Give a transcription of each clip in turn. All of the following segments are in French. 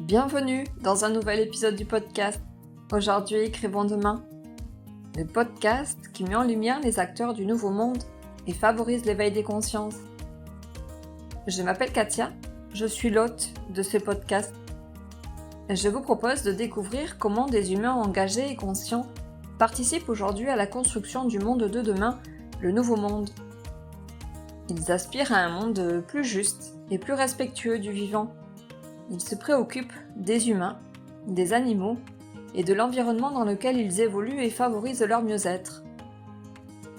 Bienvenue dans un nouvel épisode du podcast. Aujourd'hui, écrivons demain. Le podcast qui met en lumière les acteurs du nouveau monde et favorise l'éveil des consciences. Je m'appelle Katia, je suis l'hôte de ce podcast. Je vous propose de découvrir comment des humains engagés et conscients participent aujourd'hui à la construction du monde de demain, le nouveau monde. Ils aspirent à un monde plus juste et plus respectueux du vivant. Ils se préoccupent des humains, des animaux et de l'environnement dans lequel ils évoluent et favorisent leur mieux-être.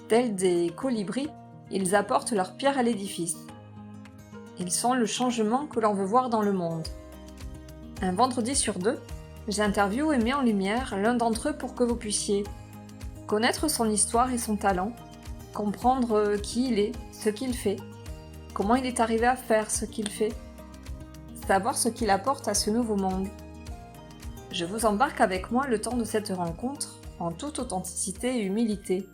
Tels des colibris, ils apportent leur pierre à l'édifice. Ils sont le changement que l'on veut voir dans le monde. Un vendredi sur deux, j'interviewe et mets en lumière l'un d'entre eux pour que vous puissiez connaître son histoire et son talent, comprendre qui il est, ce qu'il fait, comment il est arrivé à faire ce qu'il fait, savoir ce qu'il apporte à ce nouveau monde. Je vous embarque avec moi le temps de cette rencontre, en toute authenticité et humilité.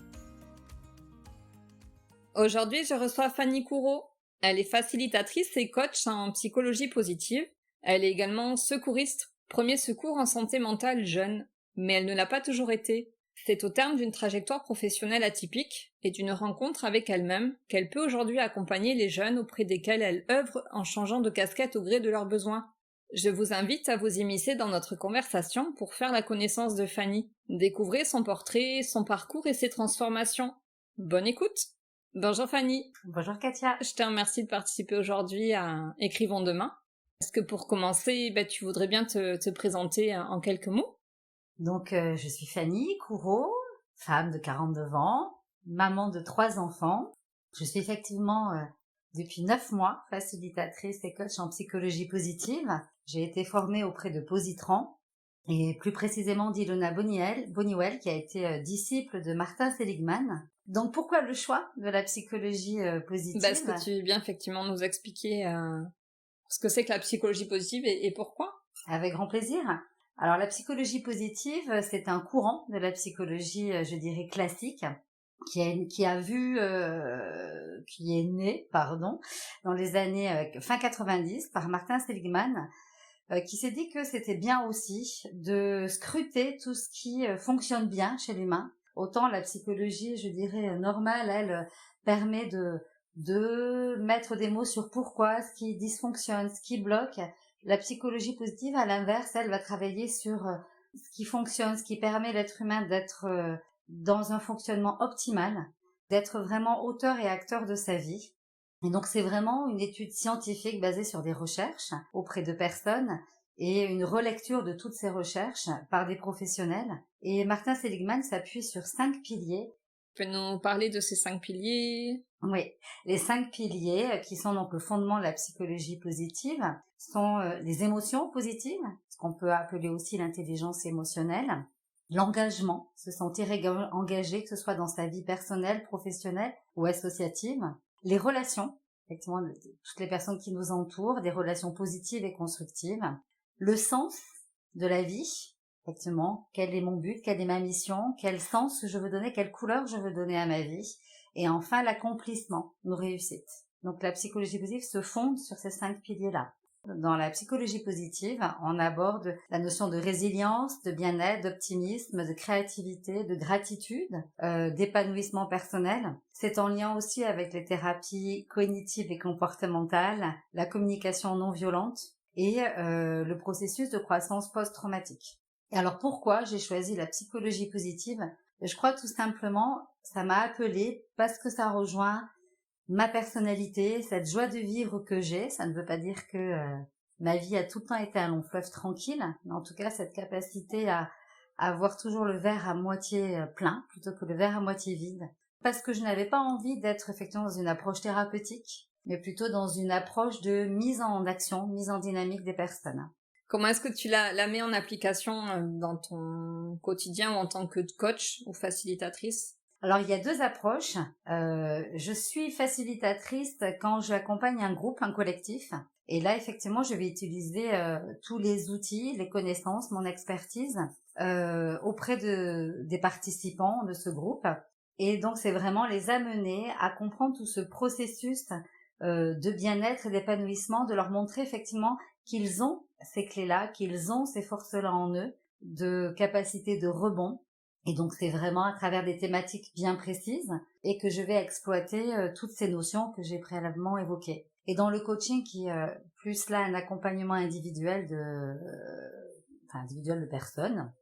Aujourd'hui, je reçois Fanny Couraud. Elle est facilitatrice et coach en psychologie positive. Elle est également secouriste, premier secours en santé mentale jeune, mais elle ne l'a pas toujours été. C'est au terme d'une trajectoire professionnelle atypique et d'une rencontre avec elle-même qu'elle peut aujourd'hui accompagner les jeunes auprès desquels elle œuvre en changeant de casquette au gré de leurs besoins. Je vous invite à vous immiscer dans notre conversation pour faire la connaissance de Fanny. Découvrez son portrait, son parcours et ses transformations. Bonne écoute! Bonjour Fanny. Bonjour Katia. Je te remercie de participer aujourd'hui à Écrivons demain. Est-ce que pour commencer, tu voudrais bien te présenter en quelques mots? Donc, je suis Fanny Couraud, femme de 49 ans, maman de 3 enfants. Je suis effectivement, depuis 9 mois, facilitatrice et coach en psychologie positive. J'ai été formée auprès de Positran, et plus précisément d'Ilona Boniwell, qui a été disciple de Martin Seligman. Donc, pourquoi le choix de la psychologie positive? Est-ce que tu veux bien effectivement nous expliquer ce que c'est que la psychologie positive et pourquoi? Avec grand plaisir. Alors, la psychologie positive, c'est un courant de la psychologie, je dirais, classique, qui est né, dans les années fin 90 par Martin Seligman, qui s'est dit que c'était bien aussi de scruter tout ce qui fonctionne bien chez l'humain. Autant la psychologie, je dirais, normale, elle permet de mettre des mots sur pourquoi, ce qui dysfonctionne, ce qui bloque. La psychologie positive, à l'inverse, elle va travailler sur ce qui fonctionne, ce qui permet à l'être humain d'être dans un fonctionnement optimal, d'être vraiment auteur et acteur de sa vie. Et donc, c'est vraiment une étude scientifique basée sur des recherches auprès de personnes et une relecture de toutes ces recherches par des professionnels. Et Martin Seligman s'appuie sur 5 piliers. Tu peux nous parler de ces 5 piliers? Oui, les 5 piliers qui sont donc le fondement de la psychologie positive sont les émotions positives, ce qu'on peut appeler aussi l'intelligence émotionnelle, l'engagement, se sentir engagé, que ce soit dans sa vie personnelle, professionnelle ou associative, les relations, effectivement, toutes les personnes qui nous entourent, des relations positives et constructives, le sens de la vie, effectivement, quel est mon but, quelle est ma mission, quel sens je veux donner, quelle couleur je veux donner à ma vie, et enfin l'accomplissement, nos réussites. Donc la psychologie positive se fonde sur ces 5 piliers-là. Dans la psychologie positive, on aborde la notion de résilience, de bien-être, d'optimisme, de créativité, de gratitude, d'épanouissement personnel. C'est en lien aussi avec les thérapies cognitives et comportementales, la communication non violente et le processus de croissance post-traumatique. Et alors pourquoi j'ai choisi la psychologie positive? Je crois tout simplement, ça m'a appelée parce que ça rejoint ma personnalité, cette joie de vivre que j'ai. Ça ne veut pas dire que ma vie a tout le temps été un long fleuve tranquille, mais en tout cas cette capacité à voir toujours le verre à moitié plein plutôt que le verre à moitié vide. Parce que je n'avais pas envie d'être effectivement dans une approche thérapeutique, mais plutôt dans une approche de mise en action, mise en dynamique des personnes. Comment est-ce que tu la mets en application dans ton quotidien ou en tant que coach ou facilitatrice? Alors, il y a 2 approches. Je suis facilitatrice quand j'accompagne un groupe, un collectif. Et là, effectivement, je vais utiliser tous les outils, les connaissances, mon expertise auprès des participants de ce groupe. Et donc, c'est vraiment les amener à comprendre tout ce processus de bien-être et d'épanouissement, de leur montrer effectivement qu'ils ont ces clés-là, qu'ils ont ces forces-là en eux, de capacité de rebond. Et donc c'est vraiment à travers des thématiques bien précises et que je vais exploiter toutes ces notions que j'ai préalablement évoquées. Et dans le coaching qui est plus là un accompagnement individuel individuel de personnes,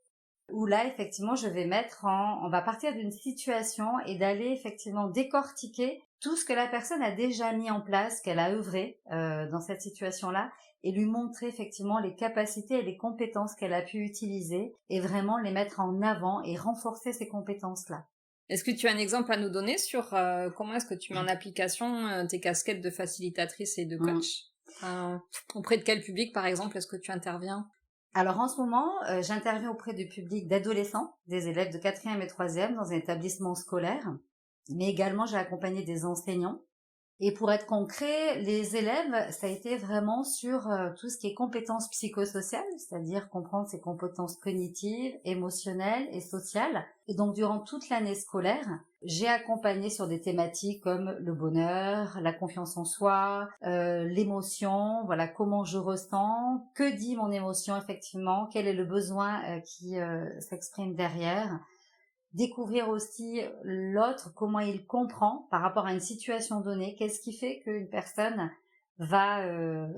où là effectivement je vais on va partir d'une situation et d'aller effectivement décortiquer tout ce que la personne a déjà mis en place, qu'elle a œuvré dans cette situation-là, et lui montrer effectivement les capacités et les compétences qu'elle a pu utiliser et vraiment les mettre en avant et renforcer ces compétences-là. Est-ce que tu as un exemple à nous donner sur comment est-ce que tu mets en application tes casquettes de facilitatrice et de coach auprès de quel public, par exemple, est-ce que tu interviens? Alors en ce moment, j'interviens auprès du public d'adolescents, des élèves de 4e et 3e dans un établissement scolaire, mais également j'ai accompagné des enseignants. Et pour être concret, les élèves, ça a été vraiment sur tout ce qui est compétences psychosociales, c'est-à-dire comprendre ses compétences cognitives, émotionnelles et sociales. Et donc durant toute l'année scolaire, j'ai accompagné sur des thématiques comme le bonheur, la confiance en soi, l'émotion, voilà comment je ressens, que dit mon émotion effectivement, quel est le besoin qui s'exprime derrière. Découvrir aussi l'autre, comment il comprend par rapport à une situation donnée, qu'est-ce qui fait qu'une personne va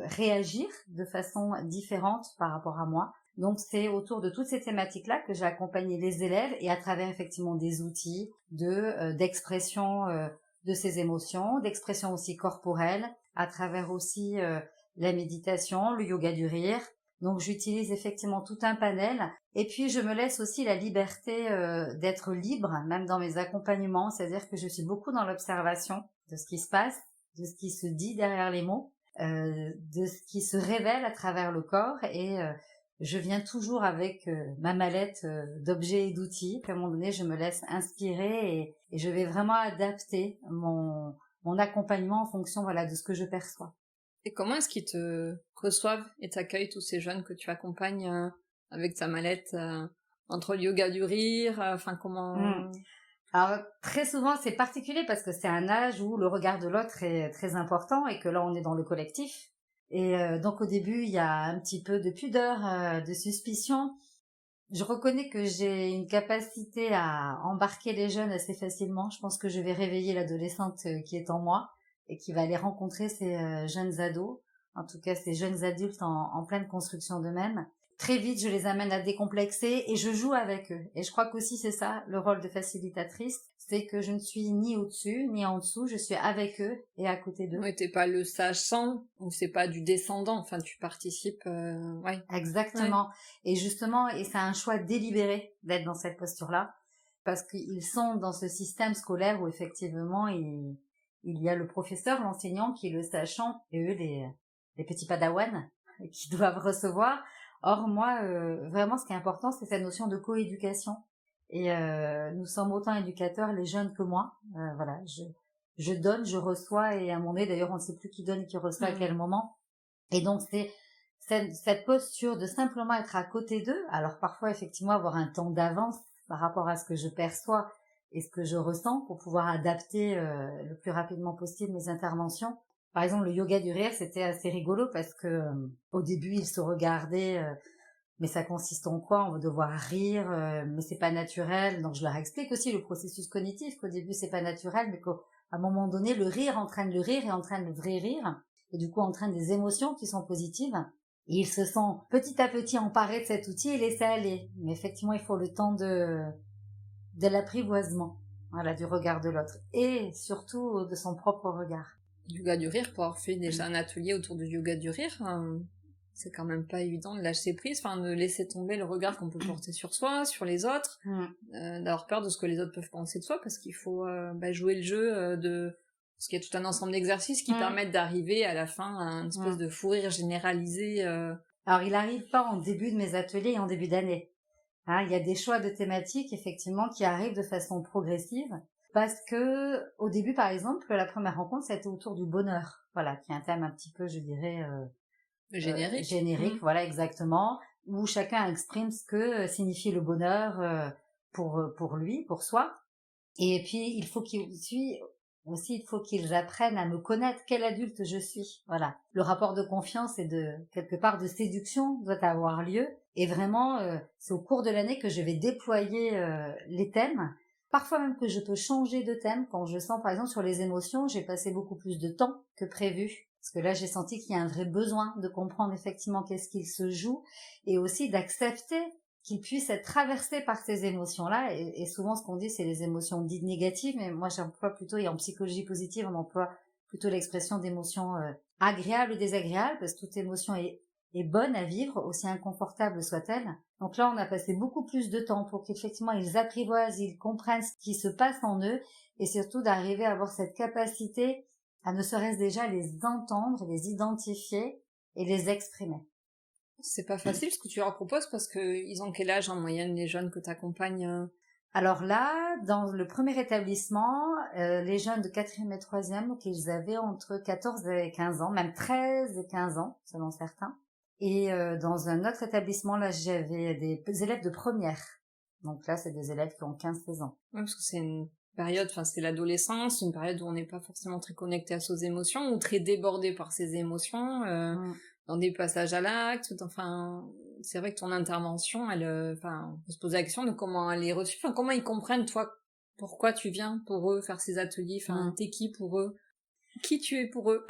réagir de façon différente par rapport à moi. Donc c'est autour de toutes ces thématiques-là que j'ai accompagné les élèves et à travers effectivement des outils d'expression de ces émotions, d'expression aussi corporelle, à travers aussi la méditation, le yoga du rire. Donc j'utilise effectivement tout un panel et puis je me laisse aussi la liberté d'être libre, même dans mes accompagnements, c'est-à-dire que je suis beaucoup dans l'observation de ce qui se passe, de ce qui se dit derrière les mots, de ce qui se révèle à travers le corps et je viens toujours avec ma mallette d'objets et d'outils. À un moment donné, je me laisse inspirer et je vais vraiment adapter mon accompagnement en fonction de ce que je perçois. Et comment est-ce qu'ils te reçoivent et t'accueillent, tous ces jeunes que tu accompagnes avec ta mallette entre le yoga du rire, comment... Alors très souvent c'est particulier parce que c'est un âge où le regard de l'autre est très important et que là on est dans le collectif. Et donc au début il y a un petit peu de pudeur, de suspicion. Je reconnais que j'ai une capacité à embarquer les jeunes assez facilement. Je pense que je vais réveiller l'adolescente qui est en moi et qui va aller rencontrer ces jeunes ados, en tout cas ces jeunes adultes en pleine construction d'eux-mêmes. Très vite, je les amène à décomplexer et je joue avec eux. Et je crois qu'aussi c'est ça, le rôle de facilitatrice, c'est que je ne suis ni au-dessus, ni en dessous, je suis avec eux et à côté d'eux. Oui, t'es pas le sage-sang, ou c'est pas du descendant, enfin tu participes, ouais. Exactement. Ouais. Et justement, et c'est un choix délibéré d'être dans cette posture-là, parce qu'ils sont dans ce système scolaire où effectivement, il y a le professeur, l'enseignant qui est le sachant, et eux, les petits padawans qui doivent recevoir. Or, moi, vraiment, ce qui est important, c'est cette notion de coéducation. Et nous sommes autant éducateurs, les jeunes, que moi. Voilà, je donne, je reçois, et à un moment donné, d'ailleurs, on ne sait plus qui donne et qui reçoit à quel moment. Et donc, c'est cette posture de simplement être à côté d'eux. Alors, parfois, effectivement, avoir un temps d'avance par rapport à ce que je perçois et ce que je ressens pour pouvoir adapter le plus rapidement possible mes interventions. Par exemple, le yoga du rire, c'était assez rigolo parce que au début, ils se regardaient, mais ça consiste en quoi? On va devoir rire, mais c'est pas naturel. Donc, je leur explique aussi le processus cognitif, qu'au début, c'est pas naturel, mais qu'à un moment donné, le rire entraîne le rire et entraîne le vrai rire, et du coup, entraîne des émotions qui sont positives. Et ils se sont petit à petit emparés de cet outil et laissés aller. Mais effectivement, il faut le temps de l'apprivoisement, voilà, du regard de l'autre, et surtout de son propre regard. Yoga du rire, pour avoir fait déjà un atelier autour du yoga du rire, c'est quand même pas évident de lâcher prise, de laisser tomber le regard qu'on peut porter sur soi, sur les autres, d'avoir peur de ce que les autres peuvent penser de soi, parce qu'il faut jouer le jeu parce qu'il y a tout un ensemble d'exercices qui permettent d'arriver à la fin à une espèce de fou rire généralisé. Alors, il n'arrive pas en début de mes ateliers et en début d'année. Il y a des choix de thématiques, effectivement, qui arrivent de façon progressive. Parce que, au début, par exemple, la première rencontre, c'était autour du bonheur. Voilà, qui est un thème un petit peu, je dirais, générique, voilà, exactement. Où chacun exprime ce que signifie le bonheur pour lui, pour soi. Et puis, il faut qu'il suive aussi, il faut qu'ils apprennent à me connaître, quel adulte je suis. Voilà. Le rapport de confiance et de, quelque part, de séduction doit avoir lieu. Et vraiment, c'est au cours de l'année que je vais déployer les thèmes. Parfois même que je peux changer de thème quand je sens, par exemple, sur les émotions, j'ai passé beaucoup plus de temps que prévu. Parce que là, j'ai senti qu'il y a un vrai besoin de comprendre effectivement qu'est-ce qu'il se joue et aussi d'accepter qu'il puisse être traversé par ces émotions-là. Et souvent, ce qu'on dit, c'est les émotions dites négatives, mais moi, j'emploie plutôt, et en psychologie positive, on emploie plutôt l'expression d'émotions agréables ou désagréables, parce que toute émotion est bonne à vivre, aussi inconfortable soit-elle. Donc là, on a passé beaucoup plus de temps pour qu'effectivement, ils apprivoisent, ils comprennent ce qui se passe en eux, et surtout d'arriver à avoir cette capacité à ne serait-ce déjà les entendre, les identifier et les exprimer. C'est pas facile ce que tu leur proposes parce que ils ont quel âge en moyenne les jeunes que tu accompagnes? Alors là, dans le premier établissement, les jeunes de 4e et 3e, donc ils avaient entre 14 et 15 ans, même 13 et 15 ans, selon certains. Et dans un autre établissement, là, j'avais des élèves de première. Donc là, c'est des élèves qui ont 15-16 ans. Ouais, parce que c'est une période, enfin c'est l'adolescence, une période où on n'est pas forcément très connecté à ses émotions ou très débordé par ses émotions. Dans des passages à l'acte, enfin, c'est vrai que ton intervention, on peut se poser la question de comment elle est reçue, enfin, comment ils comprennent, toi, pourquoi tu viens pour eux faire ces ateliers, enfin, t'es qui pour eux, qui tu es pour eux.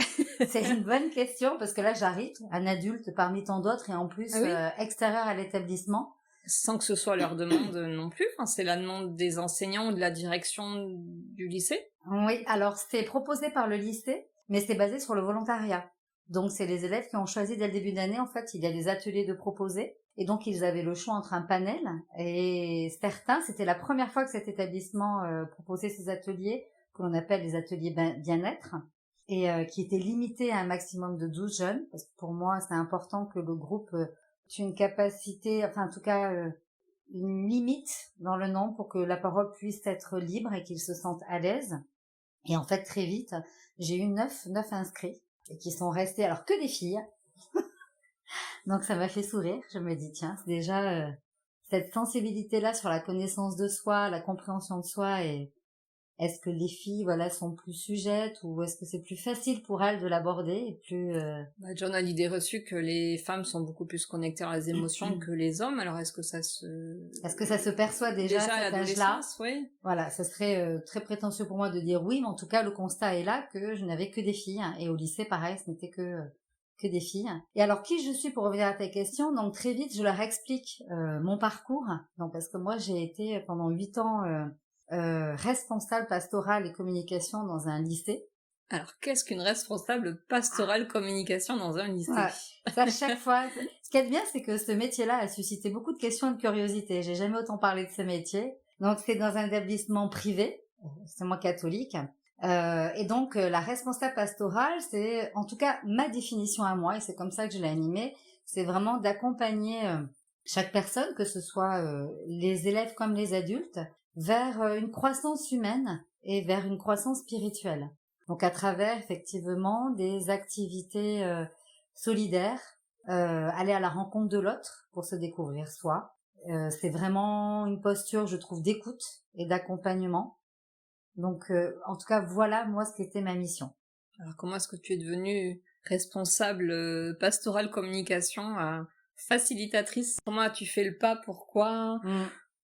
C'est une bonne question, parce que là, j'arrive, un adulte parmi tant d'autres, et en plus, extérieur à l'établissement. Sans que ce soit leur demande non plus, enfin, c'est la demande des enseignants ou de la direction du lycée. Oui, alors, c'est proposé par le lycée, mais c'est basé sur le volontariat. Donc, c'est les élèves qui ont choisi dès le début d'année, en fait, il y a des ateliers de proposer. Et donc, ils avaient le choix entre un panel. Et certains, c'était la première fois que cet établissement proposait ces ateliers, que l'on appelle les ateliers bien-être, et qui étaient limités à un maximum de 12 jeunes. Parce que pour moi, c'est important que le groupe ait une capacité, enfin, en tout cas, une limite dans le nombre pour que la parole puisse être libre et qu'ils se sentent à l'aise. Et en fait, très vite, j'ai eu 9 inscrits. Et qui sont restés, alors que des filles. Donc ça m'a fait sourire. Je me dis, tiens, c'est déjà cette sensibilité-là sur la connaissance de soi, la compréhension de soi, et est-ce que les filles, voilà, sont plus sujettes ou est-ce que c'est plus facile pour elles de l'aborder et plus... John a l'idée reçue que les femmes sont beaucoup plus connectées à les émotions que les hommes, alors est-ce que ça se perçoit déjà à cet âge-là? Oui. Voilà, ça serait très prétentieux pour moi de dire oui, mais en tout cas, le constat est là que je n'avais que des filles, hein, et au lycée, pareil, ce n'était que des filles. Et alors, qui je suis, pour revenir à ta question? Donc, très vite, je leur explique mon parcours. Donc, parce que moi, j'ai été pendant 8 ans responsable pastorale et communication dans un lycée. Alors, qu'est-ce qu'une responsable pastorale communication dans un lycée? Ça, chaque fois... Ce qu'il y a de bien, c'est que ce métier-là a suscité beaucoup de questions et de curiosité. J'ai jamais autant parlé de ce métier. Donc, c'est dans un établissement privé, c'est moi catholique. Et donc, la responsable pastorale, c'est, en tout cas, ma définition à moi, et c'est comme ça que je l'ai animée, c'est vraiment d'accompagner chaque personne, que ce soit les élèves comme les adultes, vers une croissance humaine et vers une croissance spirituelle. Donc, à travers, effectivement, des activités solidaires, aller à la rencontre de l'autre pour se découvrir soi. C'est vraiment une posture, je trouve, d'écoute et d'accompagnement. Donc, en tout cas, voilà, moi, ce qu'était ma mission. Alors, comment est-ce que tu es devenue responsable pastorale communication, facilitatrice? Comment as-tu fait le pas? Pourquoi?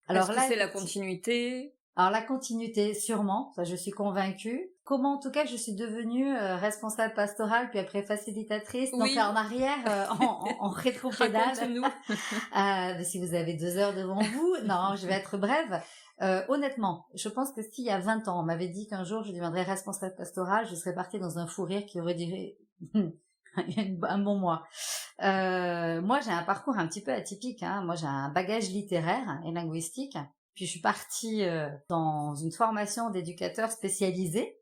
Alors là, c'est la continuité? Alors, la continuité, sûrement, ça, je suis convaincue. Comment, en tout cas, je suis devenue responsable pastorale, puis après facilitatrice. Oui. Donc, en arrière, en rétropédale. Raconte-nous. Si vous avez 2 heures devant vous, non, je vais être brève. Honnêtement, je pense que s'il y a 20 ans, on m'avait dit qu'un jour je deviendrais responsable pastorale, je serais partie dans un fou rire qui aurait duré un bon mois. Moi, j'ai un parcours un petit peu atypique, hein. Moi, j'ai un bagage littéraire et linguistique. Puis je suis partie dans une formation d'éducateur spécialisé.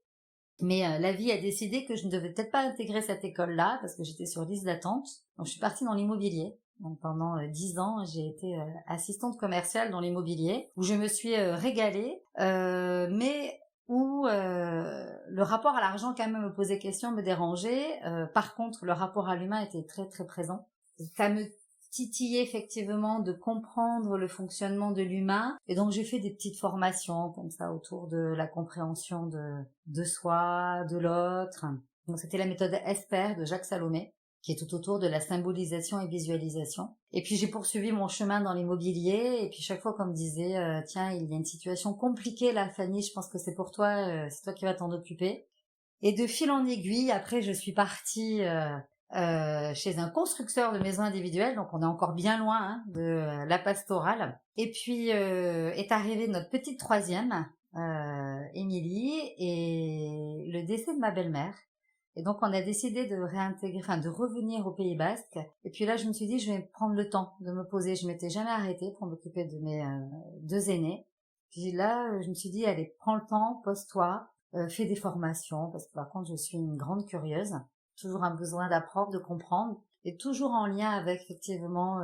Mais la vie a décidé que je ne devais peut-être pas intégrer cette école-là parce que j'étais sur liste d'attente. Donc je suis partie dans l'immobilier. Donc pendant 10 ans, j'ai été assistante commerciale dans l'immobilier où je me suis régalée, mais où le rapport à l'argent quand même me posait question, me dérangeait. Par contre, le rapport à l'humain était très très présent. Ça me titillé effectivement de comprendre le fonctionnement de l'humain. Et donc j'ai fait des petites formations comme ça autour de la compréhension de soi, de l'autre. Donc c'était la méthode ESPER de Jacques Salomé, qui est tout autour de la symbolisation et visualisation. Et puis j'ai poursuivi mon chemin dans l'immobilier, et puis chaque fois qu'on me disait tiens, il y a une situation compliquée là, Fanny, je pense que c'est pour toi, c'est toi qui vas t'en occuper. Et de fil en aiguille, après je suis partie chez un constructeur de maisons individuelles, donc on est encore bien loin de la pastorale. Et puis est arrivée notre petite troisième, Émilie, et le décès de ma belle-mère. Et donc on a décidé de réintégrer, enfin de revenir au Pays Basque. Et puis là je me suis dit je vais prendre le temps de me poser. Je m'étais jamais arrêtée pour m'occuper de mes deux aînés. Puis là je me suis dit allez, prends le temps, pose-toi, fais des formations, parce que par contre je suis une grande curieuse. Toujours un besoin d'apprendre, de comprendre, et toujours en lien avec effectivement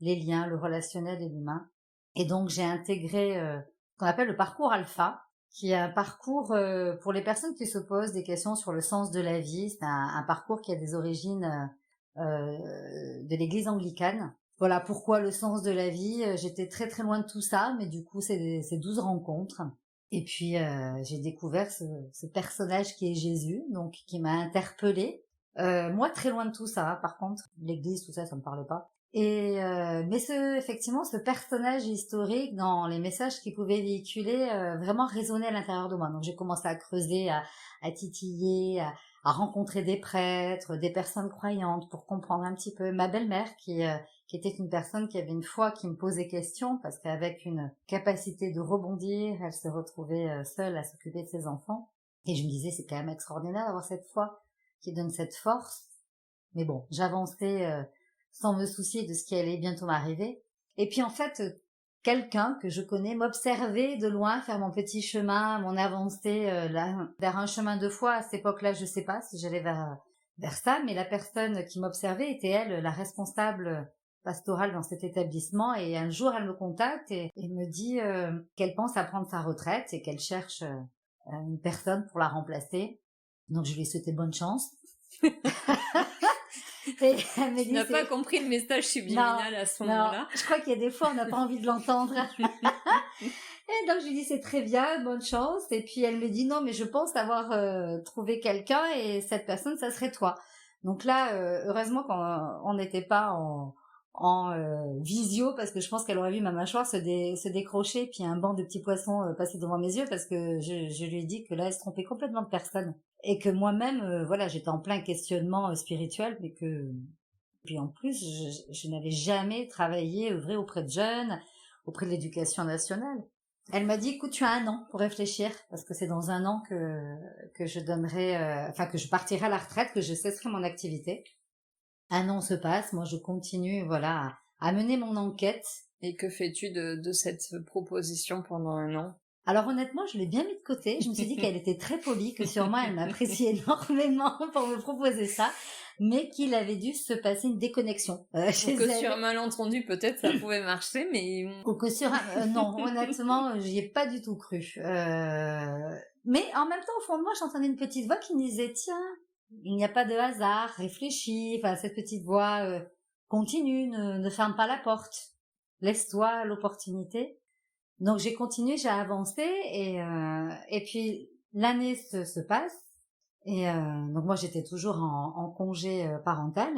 les liens, le relationnel et l'humain. Et donc j'ai intégré ce qu'on appelle le parcours alpha, qui est un parcours pour les personnes qui se posent des questions sur le sens de la vie. C'est un parcours qui a des origines de l'église anglicane. Voilà pourquoi le sens de la vie. J'étais très très loin de tout ça, mais du coup c'est 12 rencontres. Et puis j'ai découvert ce personnage qui est Jésus, donc qui m'a interpellée. Moi très loin de tout ça, par contre, l'église, tout ça, ça me parlait pas. Et mais effectivement, ce personnage historique, dans les messages qu'il pouvait véhiculer, vraiment résonnait à l'intérieur de moi. Donc j'ai commencé à creuser, à titiller, à rencontrer des prêtres, des personnes croyantes, pour comprendre un petit peu. Ma belle-mère, qui était une personne qui avait une foi qui me posait question, parce qu'avec une capacité de rebondir, elle se retrouvait seule à s'occuper de ses enfants. Et je me disais, c'est quand même extraordinaire d'avoir cette foi qui donne cette force. Mais bon, j'avançais sans me soucier de ce qui allait bientôt m'arriver. Et puis en fait, quelqu'un que je connais m'observait de loin faire mon petit chemin, mon avancée là, vers un chemin de foi. À cette époque-là, je sais pas si j'allais vers ça, mais la personne qui m'observait était elle, la responsable pastorale dans cet établissement. Et un jour, elle me contacte et me dit qu'elle pense à prendre sa retraite et qu'elle cherche une personne pour la remplacer. Donc je lui ai souhaité bonne chance. Et elle me Tu dit, n'as pas compris le message subliminal à ce moment-là. Non, je crois qu'il y a des fois on n'a pas envie de l'entendre. Et donc je lui dis c'est très bien, bonne chance. Et puis elle me dit non mais je pense avoir trouvé quelqu'un et cette personne ça serait toi. Donc là heureusement qu'on n'était pas en visio, parce que je pense qu'elle aurait vu ma mâchoire se décrocher, puis un banc de petits poissons passer devant mes yeux, parce que je lui ai dit que là elle se trompait complètement de personne et que moi-même voilà, j'étais en plein questionnement spirituel, mais que puis en plus je n'avais jamais travaillé, œuvré auprès de jeunes, auprès de l'éducation nationale. Elle m'a dit écoute, tu as un an pour réfléchir, parce que c'est dans un an que je donnerai que je partirai à la retraite, que je cesserai mon activité. Un an se passe, moi je continue voilà à mener mon enquête. Et que fais-tu de cette proposition pendant un an? Alors honnêtement, je l'ai bien mis de côté. Je me suis dit qu'elle était très polie, que sûrement elle m'appréciait énormément pour me proposer ça, mais qu'il avait dû se passer une déconnexion chez Ou que elle. sur un malentendu, peut-être ça pouvait marcher, mais... Ou que sur non, honnêtement, j'y ai pas du tout cru. Mais en même temps, au fond de moi, j'entendais une petite voix qui me disait tiens, il n'y a pas de hasard, réfléchis. Enfin, cette petite voix continue, ne ferme pas la porte, laisse-toi l'opportunité. Donc j'ai continué, j'ai avancé et puis l'année se passe et donc moi j'étais toujours en congé parental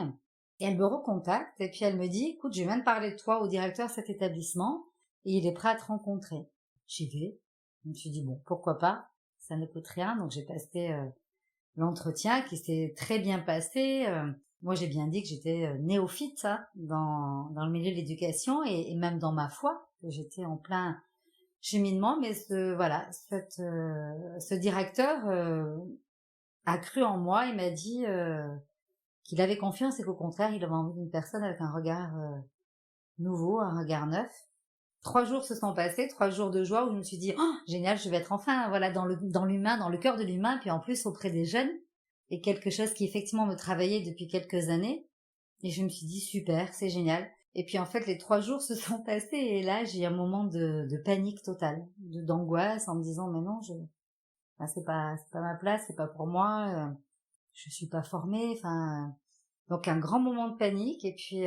et elle me recontacte et puis elle me dit écoute, je viens de parler de toi au directeur de cet établissement et il est prêt à te rencontrer. J'y vais. Je me suis dit bon, pourquoi pas, ça ne coûte rien. Donc j'ai passé l'entretien qui s'est très bien passé. Moi j'ai bien dit que j'étais néophyte dans le milieu de l'éducation et même dans ma foi, que j'étais en plein cheminement, mais ce directeur a cru en moi. Il m'a dit qu'il avait confiance et qu'au contraire il avait envie d'une personne avec un regard nouveau, un regard neuf. 3 jours se sont passés, 3 jours de joie où je me suis dit oh, génial, je vais être enfin voilà dans l'humain, dans le cœur de l'humain, puis en plus auprès des jeunes, et quelque chose qui effectivement me travaillait depuis quelques années. Et je me suis dit super, c'est génial. Et puis en fait, les 3 jours se sont passés et là, j'ai eu un moment de panique totale, d'angoisse, en me disant mais non, c'est pas ma place, c'est pas pour moi, je suis pas formée, donc un grand moment de panique. Et puis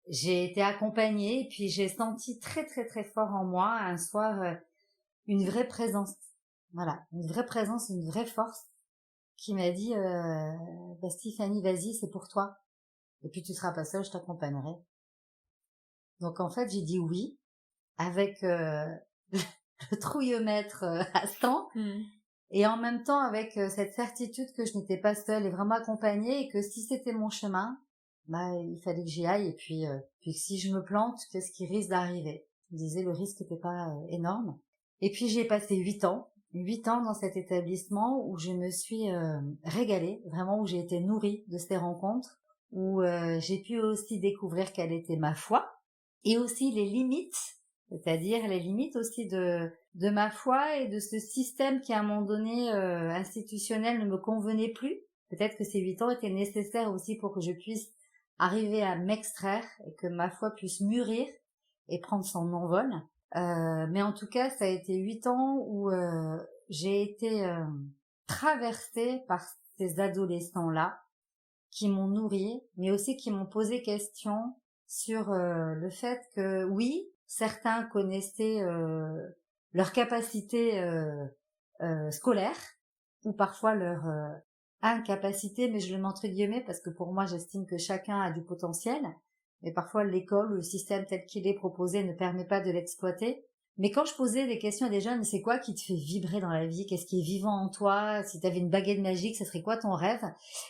j'ai été accompagnée et puis j'ai senti très très très fort en moi un soir une vraie présence. Voilà, une vraie présence, une vraie force qui m'a dit bah Stéphanie, vas-y, c'est pour toi. Et puis tu seras pas seule, je t'accompagnerai. Donc en fait, j'ai dit oui avec le trouillomètre à 100 et en même temps avec cette certitude que je n'étais pas seule et vraiment accompagnée et que si c'était mon chemin, bah il fallait que j'y aille et puis si je me plante, qu'est-ce qui risque d'arriver? Je me disais le risque n'était pas énorme. Et puis j'ai passé 8 ans dans cet établissement où je me suis régalée, vraiment où j'ai été nourrie de ces rencontres, où j'ai pu aussi découvrir quelle était ma foi et aussi les limites, c'est-à-dire les limites aussi de ma foi et de ce système qui à un moment donné institutionnel ne me convenait plus. Peut-être que ces 8 ans étaient nécessaires aussi pour que je puisse arriver à m'extraire et que ma foi puisse mûrir et prendre son envol. Mais en tout cas, ça a été 8 ans où j'ai été traversée par ces adolescents-là qui m'ont nourrie, mais aussi qui m'ont posé question sur le fait que oui, certains connaissaient leur capacité scolaire ou parfois leur incapacité, mais je le mets entre guillemets parce que pour moi, j'estime que chacun a du potentiel. Mais parfois, l'école ou le système tel qu'il est proposé ne permet pas de l'exploiter. Mais quand je posais des questions à des jeunes, c'est quoi qui te fait vibrer dans la vie? Qu'est-ce qui est vivant en toi? Si tu avais une baguette magique, ce serait quoi ton rêve?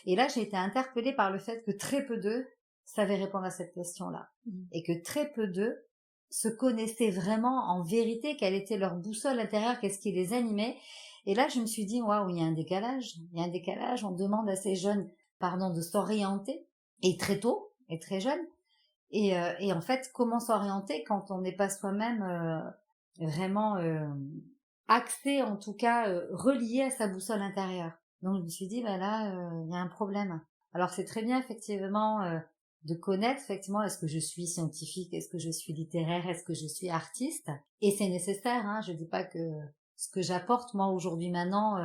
Et là, j'ai été interpellée par le fait que très peu d'eux savaient répondre à cette question-là. Et que très peu d'eux se connaissaient vraiment en vérité, quelle était leur boussole intérieure, qu'est-ce qui les animait. Et là, je me suis dit, waouh, il y a un décalage. Il y a un décalage. On demande à ces jeunes, de s'orienter, et très tôt, et très jeunes. Et en fait, comment s'orienter quand on n'est pas soi-même vraiment axé, en tout cas relié à sa boussole intérieure. Donc je me suis dit, bah là, il y a un problème. Alors c'est très bien effectivement de connaître effectivement est-ce que je suis scientifique, est-ce que je suis littéraire, est-ce que je suis artiste. Et c'est nécessaire. Hein, je dis pas que ce que j'apporte moi aujourd'hui maintenant,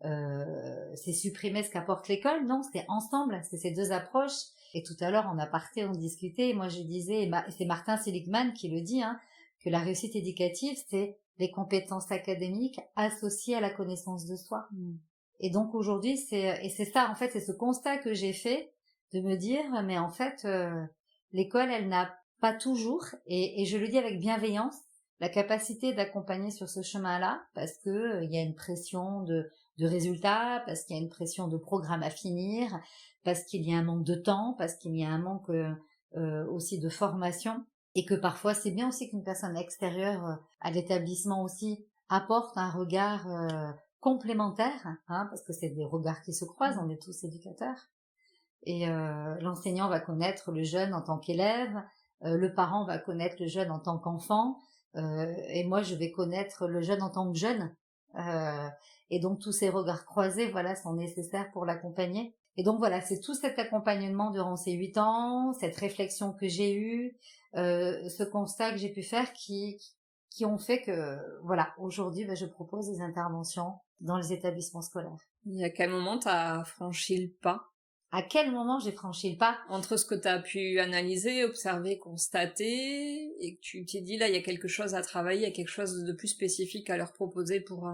c'est supprimer ce qu'apporte l'école. Non, c'est ensemble, c'est ces deux approches. Et tout à l'heure, en aparté, on discutait, et moi je disais, et c'est Martin Seligman qui le dit, hein, que la réussite éducative, c'est les compétences académiques associées à la connaissance de soi. Et donc aujourd'hui, c'est ça, en fait, c'est ce constat que j'ai fait, de me dire, mais en fait, l'école, elle n'a pas toujours, et je le dis avec bienveillance, la capacité d'accompagner sur ce chemin-là, parce que il y a une pression de résultats, parce qu'il y a une pression de programme à finir, parce qu'il y a un manque de temps, parce qu'il y a un manque aussi de formation, et que parfois c'est bien aussi qu'une personne extérieure à l'établissement aussi apporte un regard complémentaire, hein, parce que c'est des regards qui se croisent, on est tous éducateurs, et l'enseignant va connaître le jeune en tant qu'élève, le parent va connaître le jeune en tant qu'enfant, et moi je vais connaître le jeune en tant que jeune, et donc tous ces regards croisés, voilà, sont nécessaires pour l'accompagner. Et donc voilà, c'est tout cet accompagnement durant ces 8 ans, cette réflexion que j'ai eue, ce constat que j'ai pu faire qui ont fait que, voilà, aujourd'hui, je propose des interventions dans les établissements scolaires. Et à quel moment t'as franchi le pas? À quel moment j'ai franchi le pas? Entre ce que t'as pu analyser, observer, constater, et que tu t'es dit, là, il y a quelque chose à travailler, il y a quelque chose de plus spécifique à leur proposer pour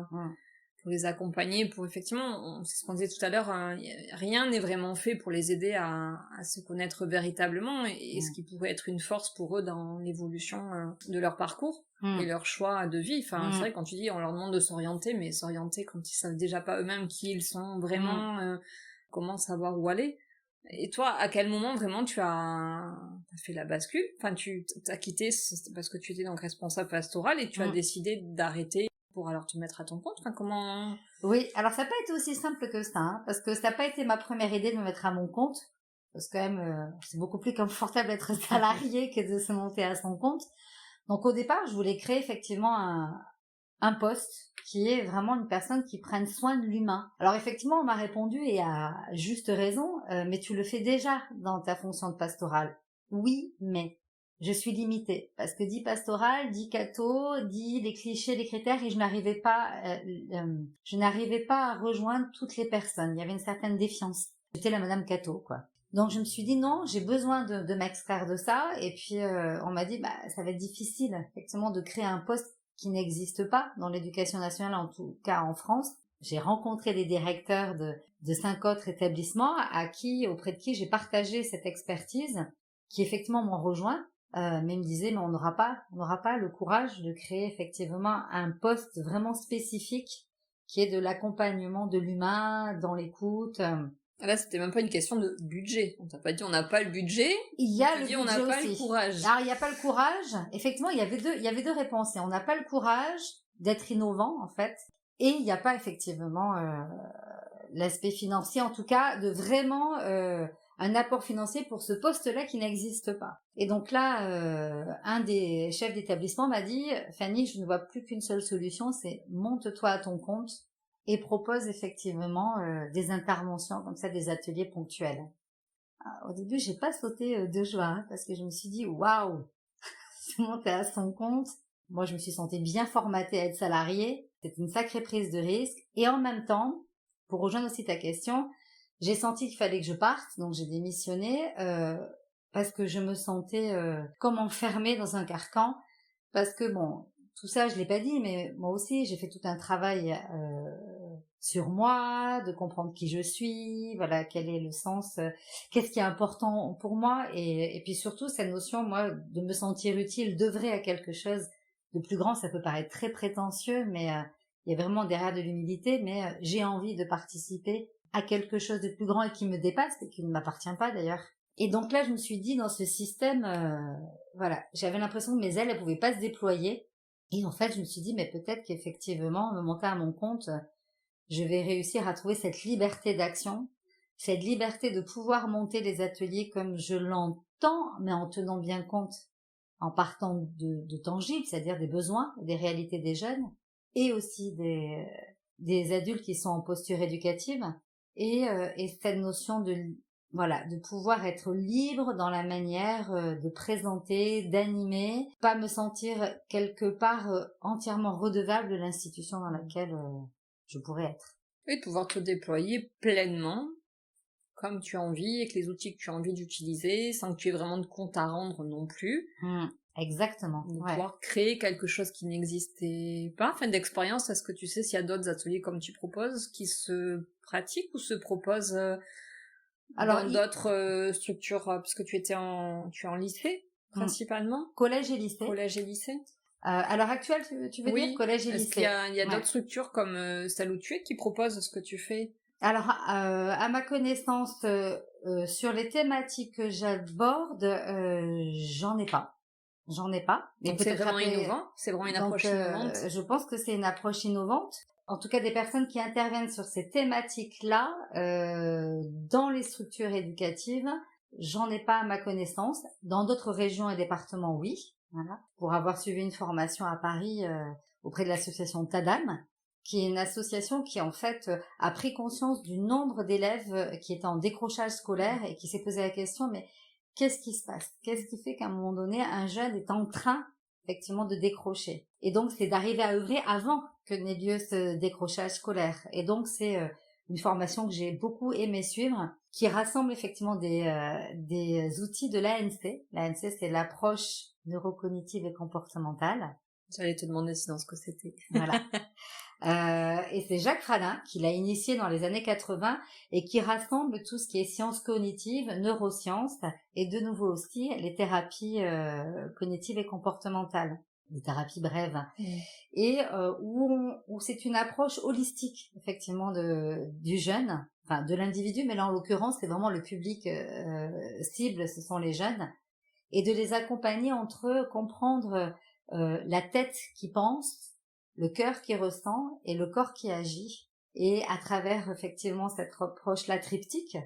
les accompagner, pour effectivement, c'est ce qu'on disait tout à l'heure, hein, rien n'est vraiment fait pour les aider à se connaître véritablement, et ce qui pourrait être une force pour eux dans l'évolution de leur parcours et leur choix de vie. Enfin, c'est vrai, quand tu dis, on leur demande de s'orienter, mais s'orienter quand ils savent déjà pas eux-mêmes qui ils sont vraiment, comment savoir où aller. Et toi, à quel moment vraiment tu as fait la bascule? Enfin, tu t'as quitté, c'était parce que tu étais donc responsable pastoral, et tu as décidé d'arrêter pour alors te mettre à ton compte. Enfin, comment... Oui, alors ça n'a pas été aussi simple que ça, hein, parce que ça n'a pas été ma première idée de me mettre à mon compte, parce que quand même, c'est beaucoup plus confortable d'être salarié que de se monter à son compte. Donc au départ, je voulais créer effectivement un poste qui est vraiment une personne qui prenne soin de l'humain. Alors effectivement, on m'a répondu, et à juste raison, mais tu le fais déjà dans ta fonction de pastorale. Oui, mais je suis limitée, parce que dit pastoral, dit catho, dit les clichés, les critères, et je n'arrivais pas à rejoindre toutes les personnes. Il y avait une certaine défiance. J'étais la madame catho, quoi. Donc je me suis dit non, j'ai besoin de m'extraire de ça. Et puis on m'a dit ça va être difficile effectivement de créer un poste qui n'existe pas dans l'éducation nationale, en tout cas en France. J'ai rencontré des directeurs de 5 autres établissements auprès de qui j'ai partagé cette expertise, qui effectivement m'ont rejoint, mais ils me disaient mais on n'aura pas le courage de créer effectivement un poste vraiment spécifique qui est de l'accompagnement de l'humain dans l'écoute. Là, c'était même pas une question de budget. On t'a pas dit on n'a pas le budget. Il y a le budget on n'a pas aussi. le courage. Alors, il n'y a pas le courage. Effectivement, il y avait deux réponses. Et on n'a pas le courage d'être innovant, en fait. Et il n'y a pas effectivement l'aspect financier, en tout cas, de vraiment un apport financier pour ce poste-là qui n'existe pas. Et donc là, un des chefs d'établissement m'a dit, Fanny, je ne vois plus qu'une seule solution, c'est monte-toi à ton compte et propose effectivement des interventions comme ça, des ateliers ponctuels. Au début, j'ai pas sauté de joie parce que je me suis dit waouh, se monter à son compte. Moi, je me suis sentie bien formatée à être salariée. C'est une sacrée prise de risque. Et en même temps, pour rejoindre aussi ta question, j'ai senti qu'il fallait que je parte, donc j'ai démissionné parce que je me sentais comme enfermée dans un carcan. Parce que bon, tout ça, je l'ai pas dit, mais moi aussi, j'ai fait tout un travail sur moi, de comprendre qui je suis, voilà, quel est le sens, qu'est-ce qui est important pour moi, et puis surtout cette notion, moi, de me sentir utile, d'œuvrer à quelque chose de plus grand. Ça peut paraître très prétentieux, mais il y a vraiment derrière de l'humilité, mais j'ai envie de participer à quelque chose de plus grand et qui me dépasse et qui ne m'appartient pas d'ailleurs. Et donc là, je me suis dit, dans ce système, voilà, j'avais l'impression que mes ailes, elles pouvaient pas se déployer. Et en fait, je me suis dit, mais peut-être qu'effectivement, me monter à mon compte, je vais réussir à trouver cette liberté d'action, cette liberté de pouvoir monter les ateliers comme je l'entends, mais en tenant bien compte, en partant de tangibles, c'est-à-dire des besoins, des réalités des jeunes, et aussi des adultes qui sont en posture éducative, et cette notion de pouvoir être libre dans la manière de présenter, d'animer, pas me sentir quelque part entièrement redevable de l'institution dans laquelle je pourrais être. Et de pouvoir te déployer pleinement, comme tu as envie, avec les outils que tu as envie d'utiliser, sans que tu aies vraiment de compte à rendre non plus. Exactement. De pouvoir créer quelque chose qui n'existait pas. Fin d'expérience, est-ce que tu sais s'il y a d'autres ateliers comme tu proposes qui se pratiquent ou se proposent dans d'autres structures, puisque tu es en lycée, principalement? Collège et lycée. Collège et lycée. À l'heure actuelle, tu veux dire collège et lycée? Est-ce qu'il y a d'autres structures comme celle où tu es qui proposent ce que tu fais? Alors, à ma connaissance, sur les thématiques que j'aborde, j'en ai pas. Mais donc c'est vraiment innovant? C'est vraiment une approche innovante? Je pense que c'est une approche innovante. En tout cas, des personnes qui interviennent sur ces thématiques-là, dans les structures éducatives, j'en ai pas à ma connaissance. Dans d'autres régions et départements, oui. Voilà. Pour avoir suivi une formation à Paris auprès de l'association TADAM, qui est une association qui en fait a pris conscience du nombre d'élèves qui étaient en décrochage scolaire et qui s'est posé la question, mais qu'est-ce qui se passe? Qu'est-ce qui fait qu'à un moment donné, un jeune est en train effectivement de décrocher? Et donc, c'est d'arriver à œuvrer avant que n'ait lieu ce décrochage scolaire. Et donc, c'est une formation que j'ai beaucoup aimé suivre, qui rassemble effectivement des outils de l'ANC. L'ANC, c'est l'approche neurocognitive et comportementale. J'allais te demander sinon ce que c'était. Voilà. Et c'est Jacques Fradin qui l'a initié dans les années 80 et qui rassemble tout ce qui est sciences cognitives, neurosciences et de nouveau aussi les thérapies cognitives et comportementales, les thérapies brèves, et où c'est une approche holistique effectivement du jeune, enfin de l'individu, mais là en l'occurrence c'est vraiment le public cible, ce sont les jeunes, et de les accompagner entre eux, comprendre la tête qui pense, le cœur qui ressent et le corps qui agit. Et à travers effectivement cette approche-là triptyque,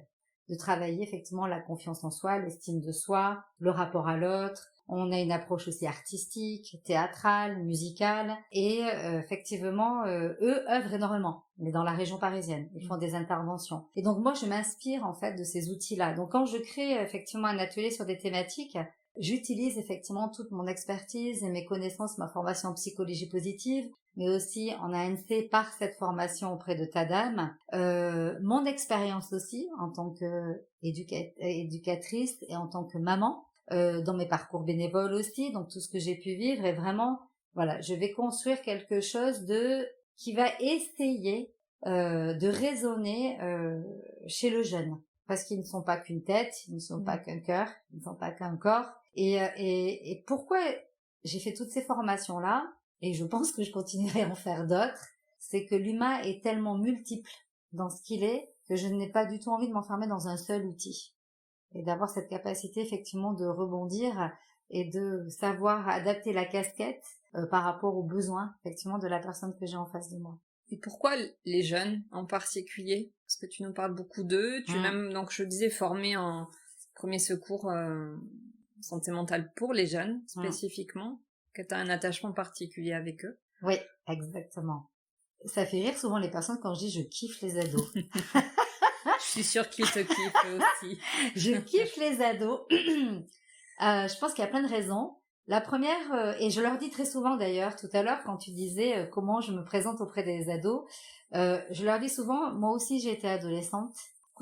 de travailler effectivement la confiance en soi, l'estime de soi, le rapport à l'autre. On a une approche aussi artistique, théâtrale, musicale. Et effectivement, eux œuvrent énormément, mais dans la région parisienne. Ils font des interventions. Et donc moi, je m'inspire en fait de ces outils-là. Donc quand je crée effectivement un atelier sur des thématiques, j'utilise effectivement toute mon expertise et mes connaissances, ma formation en psychologie positive. mais aussi en ANC par cette formation auprès de Tadam, mon expérience aussi en tant que éducatrice et en tant que maman, dans mes parcours bénévoles aussi, donc tout ce que j'ai pu vivre est vraiment, voilà, je vais construire quelque chose qui va essayer de résonner chez le jeune, parce qu'ils ne sont pas qu'une tête, ils ne sont pas qu'un cœur, ils ne sont pas qu'un corps. Et pourquoi j'ai fait toutes ces formations-là, et je pense que je continuerai à en faire d'autres, c'est que l'humain est tellement multiple dans ce qu'il est que je n'ai pas du tout envie de m'enfermer dans un seul outil. Et d'avoir cette capacité effectivement de rebondir et de savoir adapter la casquette par rapport aux besoins effectivement de la personne que j'ai en face de moi. Et pourquoi les jeunes en particulier? Parce que tu nous parles beaucoup d'eux, tu es même, donc je disais, formé en premier secours santé mentale pour les jeunes spécifiquement, que tu as un attachement particulier avec eux. Oui, exactement. Ça fait rire souvent les personnes quand je dis je kiffe les ados. Je suis sûre qu'ils te kiffent aussi. Je kiffe les ados. Je pense qu'il y a plein de raisons. La première, et je leur dis très souvent d'ailleurs, tout à l'heure quand tu disais comment je me présente auprès des ados, je leur dis souvent, moi aussi j'ai été adolescente,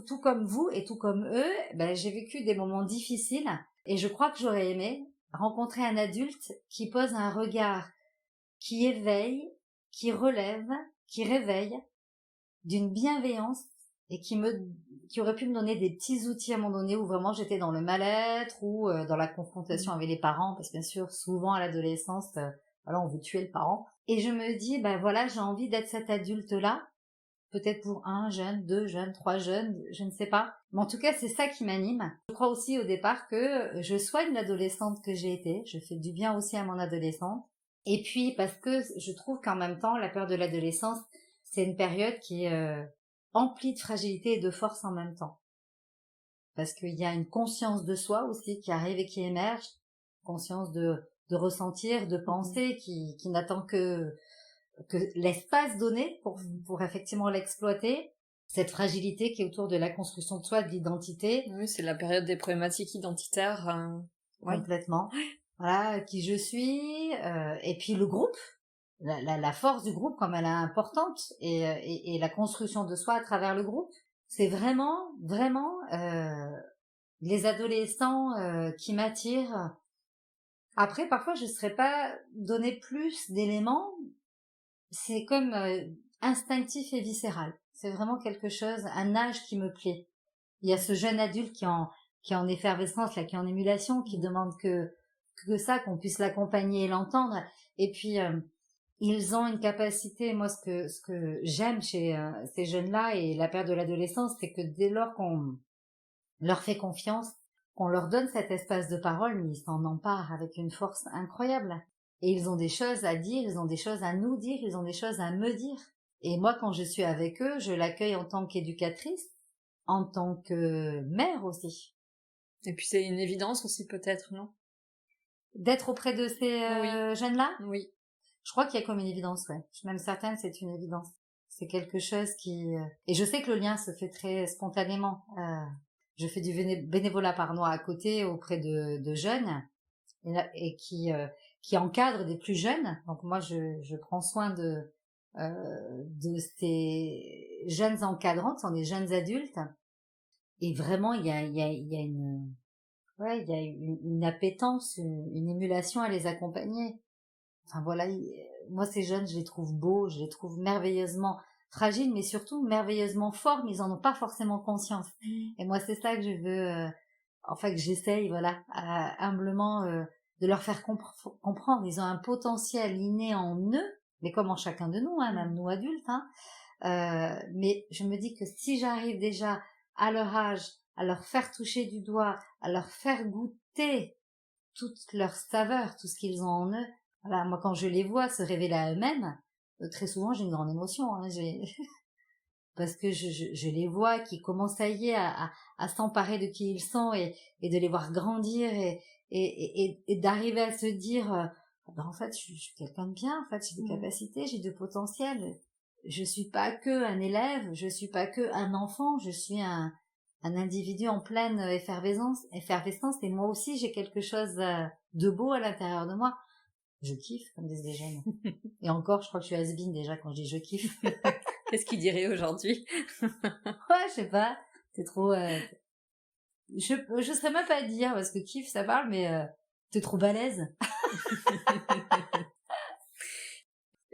tout comme vous et tout comme eux, j'ai vécu des moments difficiles et je crois que j'aurais aimé rencontrer un adulte qui pose un regard qui éveille, qui relève, qui réveille, d'une bienveillance et qui aurait pu me donner des petits outils à un moment donné où vraiment j'étais dans le mal-être ou dans la confrontation avec les parents, parce que bien sûr souvent à l'adolescence on veut tuer le parent, et je me dis voilà, j'ai envie d'être cet adulte là, peut-être pour un jeune, 2 jeunes, 3 jeunes, je ne sais pas, mais en tout cas c'est ça qui m'anime. Je crois aussi au départ que je soigne l'adolescente que j'ai été, je fais du bien aussi à mon adolescente, et puis parce que je trouve qu'en même temps la période de l'adolescence c'est une période qui est emplie de fragilité et de force en même temps. Parce qu'il y a une conscience de soi aussi qui arrive et qui émerge, conscience de ressentir, de penser, qui n'attend que l'espace donné pour effectivement l'exploiter. Cette fragilité qui est autour de la construction de soi, de l'identité. Oui, c'est la période des problématiques identitaires. Complètement. Voilà, qui je suis, et puis le groupe. La force du groupe comme elle est importante et la construction de soi à travers le groupe, c'est vraiment les adolescents qui m'attirent. Après parfois je ne saurais pas donner plus d'éléments, c'est comme instinctif et viscéral, c'est vraiment quelque chose, un âge qui me plaît. Il y a ce jeune adulte qui est en effervescence là, qui est en émulation, qui demande que ça, qu'on puisse l'accompagner et l'entendre, et puis ils ont une capacité, moi ce que j'aime chez ces jeunes-là et la période de l'adolescence, c'est que dès lors qu'on leur fait confiance, qu'on leur donne cet espace de parole, mais ils s'en emparent avec une force incroyable. Et ils ont des choses à dire, ils ont des choses à nous dire, ils ont des choses à me dire. Et moi quand je suis avec eux, je l'accueille en tant qu'éducatrice, en tant que mère aussi. Et puis c'est une évidence aussi peut-être, non? D'être auprès de ces jeunes-là? Oui. Je crois qu'il y a comme une évidence, ouais. Je suis même certaine que c'est une évidence. C'est quelque chose qui... Et je sais que le lien se fait très spontanément. Je fais du bénévolat à côté auprès de jeunes et qui encadrent des plus jeunes. Donc moi, je prends soin de ces jeunes encadrants, ce sont des jeunes adultes. Et vraiment, il y a une appétence, une émulation à les accompagner. Enfin voilà, moi ces jeunes, je les trouve beaux, je les trouve merveilleusement fragiles, mais surtout merveilleusement forts, mais ils en ont pas forcément conscience. Et moi c'est ça que je veux, que j'essaye, voilà, humblement de leur faire comprendre. Ils ont un potentiel inné en eux, mais comme en chacun de nous, même nous adultes. Mais je me dis que si j'arrive déjà à leur âge à leur faire toucher du doigt, à leur faire goûter toute leur saveur, tout ce qu'ils ont en eux. Voilà, moi quand je les vois se révéler à eux-mêmes, très souvent j'ai une grande émotion, parce que je les vois qui commencent ça y est à s'emparer de qui ils sont et de les voir grandir et d'arriver à se dire en fait je suis quelqu'un de bien, en fait j'ai des capacités, j'ai du potentiel, je suis pas que un élève, je suis pas que un enfant, je suis un individu en pleine effervescence, et moi aussi j'ai quelque chose de beau à l'intérieur de moi. Je kiffe, comme disent les jeunes. Et encore, je crois que je suis has-been déjà quand je dis je kiffe. Qu'est-ce qu'il dirait aujourd'hui? Ouais, je sais pas. C'est trop... Je serais même pas à dire, parce que kiff, ça parle, mais t'es trop balèze.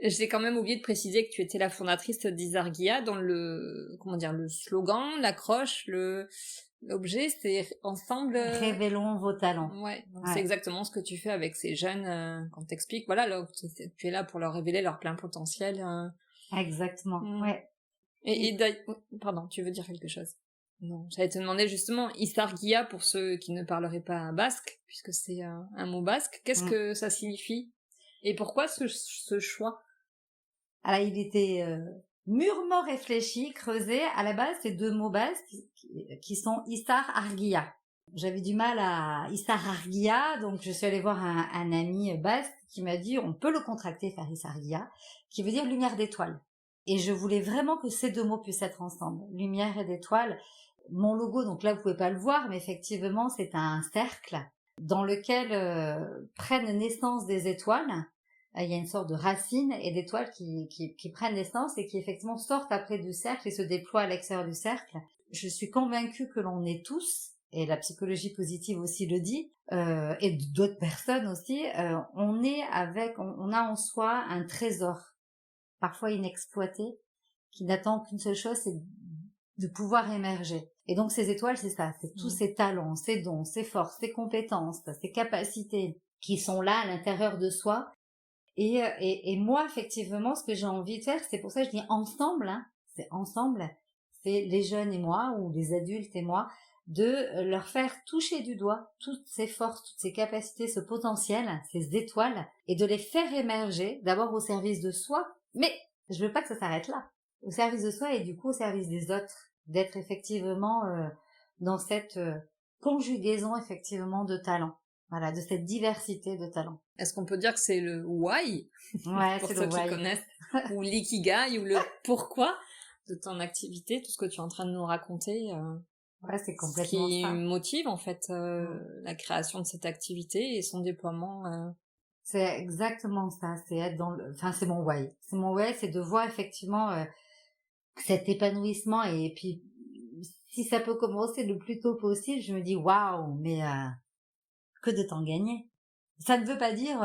J'ai quand même oublié de préciser que tu étais la fondatrice d'Isargia, dont le slogan, l'accroche, l'objet, c'est ensemble. Révélons vos talents. Ouais, donc Ouais. c'est exactement ce que tu fais avec ces jeunes quand t'expliques. Voilà, là, tu es là pour leur révéler leur plein potentiel. Exactement, ouais. Pardon, tu veux dire quelque chose? Non, j'allais te demander justement, Isargia, pour ceux qui ne parleraient pas basque, puisque c'est un mot basque, qu'est-ce que ça signifie? Et pourquoi ce choix? Alors, il était mûrement réfléchi, creusé. À la base, c'est 2 mots basques qui sont Isar Argia. J'avais du mal à Isar Argia, donc je suis allée voir un ami basque qui m'a dit on peut le contracter par Isar Argia, qui veut dire lumière d'étoile. Et je voulais vraiment que ces 2 mots puissent être ensemble, lumière et d'étoile. Mon logo, donc là vous pouvez pas le voir, mais effectivement c'est un cercle dans lequel prennent naissance des étoiles. Il y a une sorte de racine et d'étoiles qui prennent naissance et qui effectivement sortent après du cercle et se déploient à l'extérieur du cercle. Je suis convaincue que l'on est tous, et la psychologie positive aussi le dit, et d'autres personnes aussi, on a en soi un trésor, parfois inexploité, qui n'attend qu'une seule chose, c'est de pouvoir émerger. Et donc ces étoiles, c'est ça, c'est tous ces talents, ces dons, ces forces, ces compétences, ces capacités qui sont là à l'intérieur de soi. Et moi, effectivement, ce que j'ai envie de faire, c'est pour ça que je dis ensemble, c'est ensemble, c'est les jeunes et moi, ou les adultes et moi, de leur faire toucher du doigt toutes ces forces, toutes ces capacités, ce potentiel, ces étoiles, et de les faire émerger, d'abord au service de soi, mais je veux pas que ça s'arrête là, au service de soi et du coup au service des autres, d'être effectivement dans cette conjugaison effectivement de talents. Voilà, de cette diversité de talents. Est-ce qu'on peut dire que c'est le why, ouais, pour c'est ceux le qui why. connaissent, ou l'ikigai, ou le pourquoi de ton activité, tout ce que tu es en train de nous raconter, ouais, c'est complètement ce qui ça. motive en fait la création de cette activité et son déploiement. C'est exactement ça, c'est être dans le... Enfin, c'est mon why. C'est mon why, c'est de voir effectivement cet épanouissement et puis si ça peut commencer le plus tôt possible, je me dis waouh, mais que de temps gagné. Ça ne veut pas dire,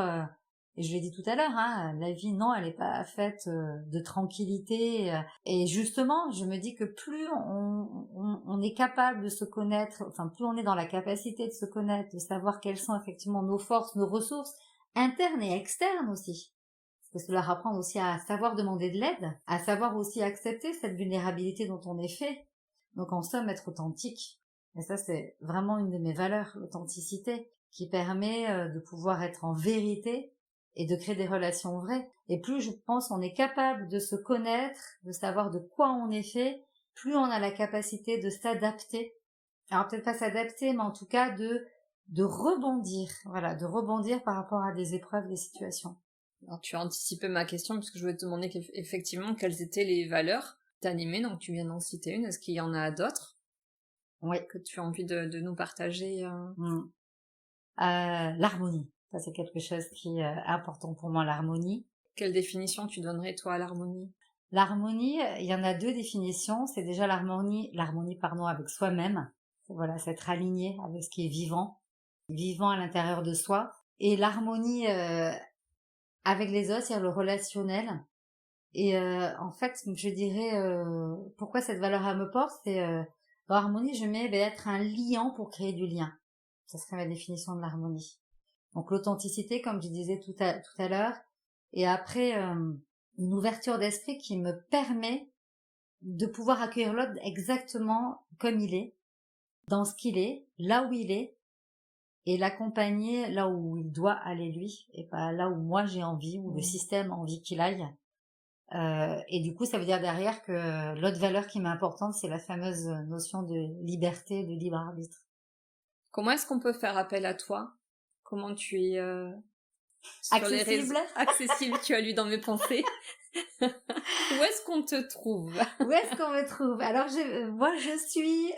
et je l'ai dit tout à l'heure, la vie, non, elle n'est pas faite de tranquillité. Et justement, je me dis que plus on est capable de se connaître, enfin plus on est dans la capacité de se connaître, de savoir quelles sont effectivement nos forces, nos ressources, internes et externes aussi. Parce que cela apprend aussi à savoir demander de l'aide, à savoir aussi accepter cette vulnérabilité dont on est fait. Donc en somme, être authentique. Et ça, c'est vraiment une de mes valeurs, l'authenticité, qui permet de pouvoir être en vérité et de créer des relations vraies. Et plus je pense on est capable de se connaître, de savoir de quoi on est fait, plus on a la capacité de s'adapter. Alors peut-être pas s'adapter, mais en tout cas de rebondir. Voilà, de rebondir par rapport à des épreuves, des situations. Alors, tu as anticipé ma question puisque je voulais te demander effectivement quelles étaient les valeurs t'animer, donc tu viens d'en citer une. Est-ce qu'il y en a d'autres que tu as envie de nous partager L'harmonie, ça c'est quelque chose qui est important pour moi, l'harmonie. Quelle définition tu donnerais toi à l'harmonie? L'harmonie, il y en a 2 définitions. C'est déjà l'harmonie avec soi-même. Voilà, c'est être aligné avec ce qui est vivant à l'intérieur de soi. Et l'harmonie avec les autres, c'est-à-dire le relationnel. Et en fait, je dirais pourquoi cette valeur elle me porte, c'est dans l'harmonie, je mets être un liant pour créer du lien. Ça serait ma définition de l'harmonie. Donc l'authenticité, comme je disais tout à l'heure, et après une ouverture d'esprit qui me permet de pouvoir accueillir l'autre exactement comme il est, dans ce qu'il est, là où il est, et l'accompagner là où il doit aller lui, et pas là où moi j'ai envie, ou le système a envie qu'il aille. Et du coup, ça veut dire derrière que l'autre valeur qui m'est importante, c'est la fameuse notion de liberté, de libre arbitre. Comment est-ce qu'on peut faire appel à toi? Comment tu es sur les Accessible. réseaux accessibles, tu as lu dans mes pensées. Où est-ce qu'on te trouve? Où est-ce qu'on me trouve? Alors, moi, je suis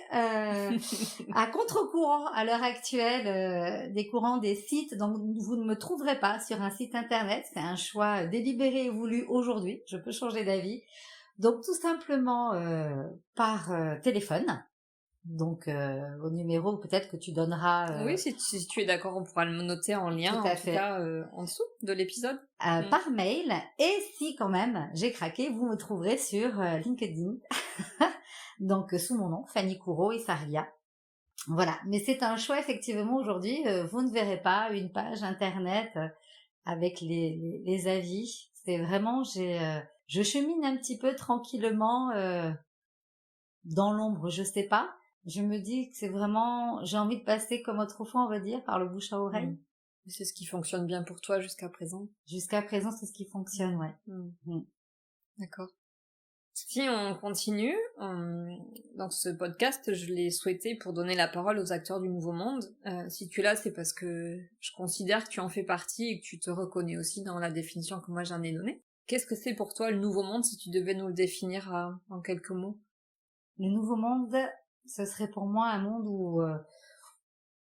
à contre-courant à l'heure actuelle des courants des sites, donc vous ne me trouverez pas sur un site internet. C'est un choix délibéré et voulu aujourd'hui. Je peux changer d'avis. Donc, tout simplement par téléphone. Donc, au numéro peut-être que tu donneras... Oui, si tu es d'accord, on pourra le noter en lien, Tout à en tout fait. cas, en dessous de l'épisode. Par mail, et si quand même j'ai craqué, vous me trouverez sur LinkedIn, donc sous mon nom, Fanny Couraud et Saria. Voilà, mais c'est un choix effectivement aujourd'hui, vous ne verrez pas une page internet avec les avis, c'est vraiment, je chemine un petit peu tranquillement dans l'ombre, je sais pas, je me dis que c'est vraiment, j'ai envie de passer comme autrefois on va dire, par le bouche à oreille. C'est ce qui fonctionne bien pour toi jusqu'à présent. Jusqu'à présent, c'est ce qui fonctionne, ouais. D'accord. Si on continue, donc ce podcast, je l'ai souhaité pour donner la parole aux acteurs du Nouveau Monde. Si tu es là, c'est parce que je considère que tu en fais partie et que tu te reconnais aussi dans la définition que moi j'en ai donnée. Qu'est-ce que c'est pour toi le Nouveau Monde, si tu devais nous le définir en quelques mots? Le Nouveau Monde, ce serait pour moi un monde où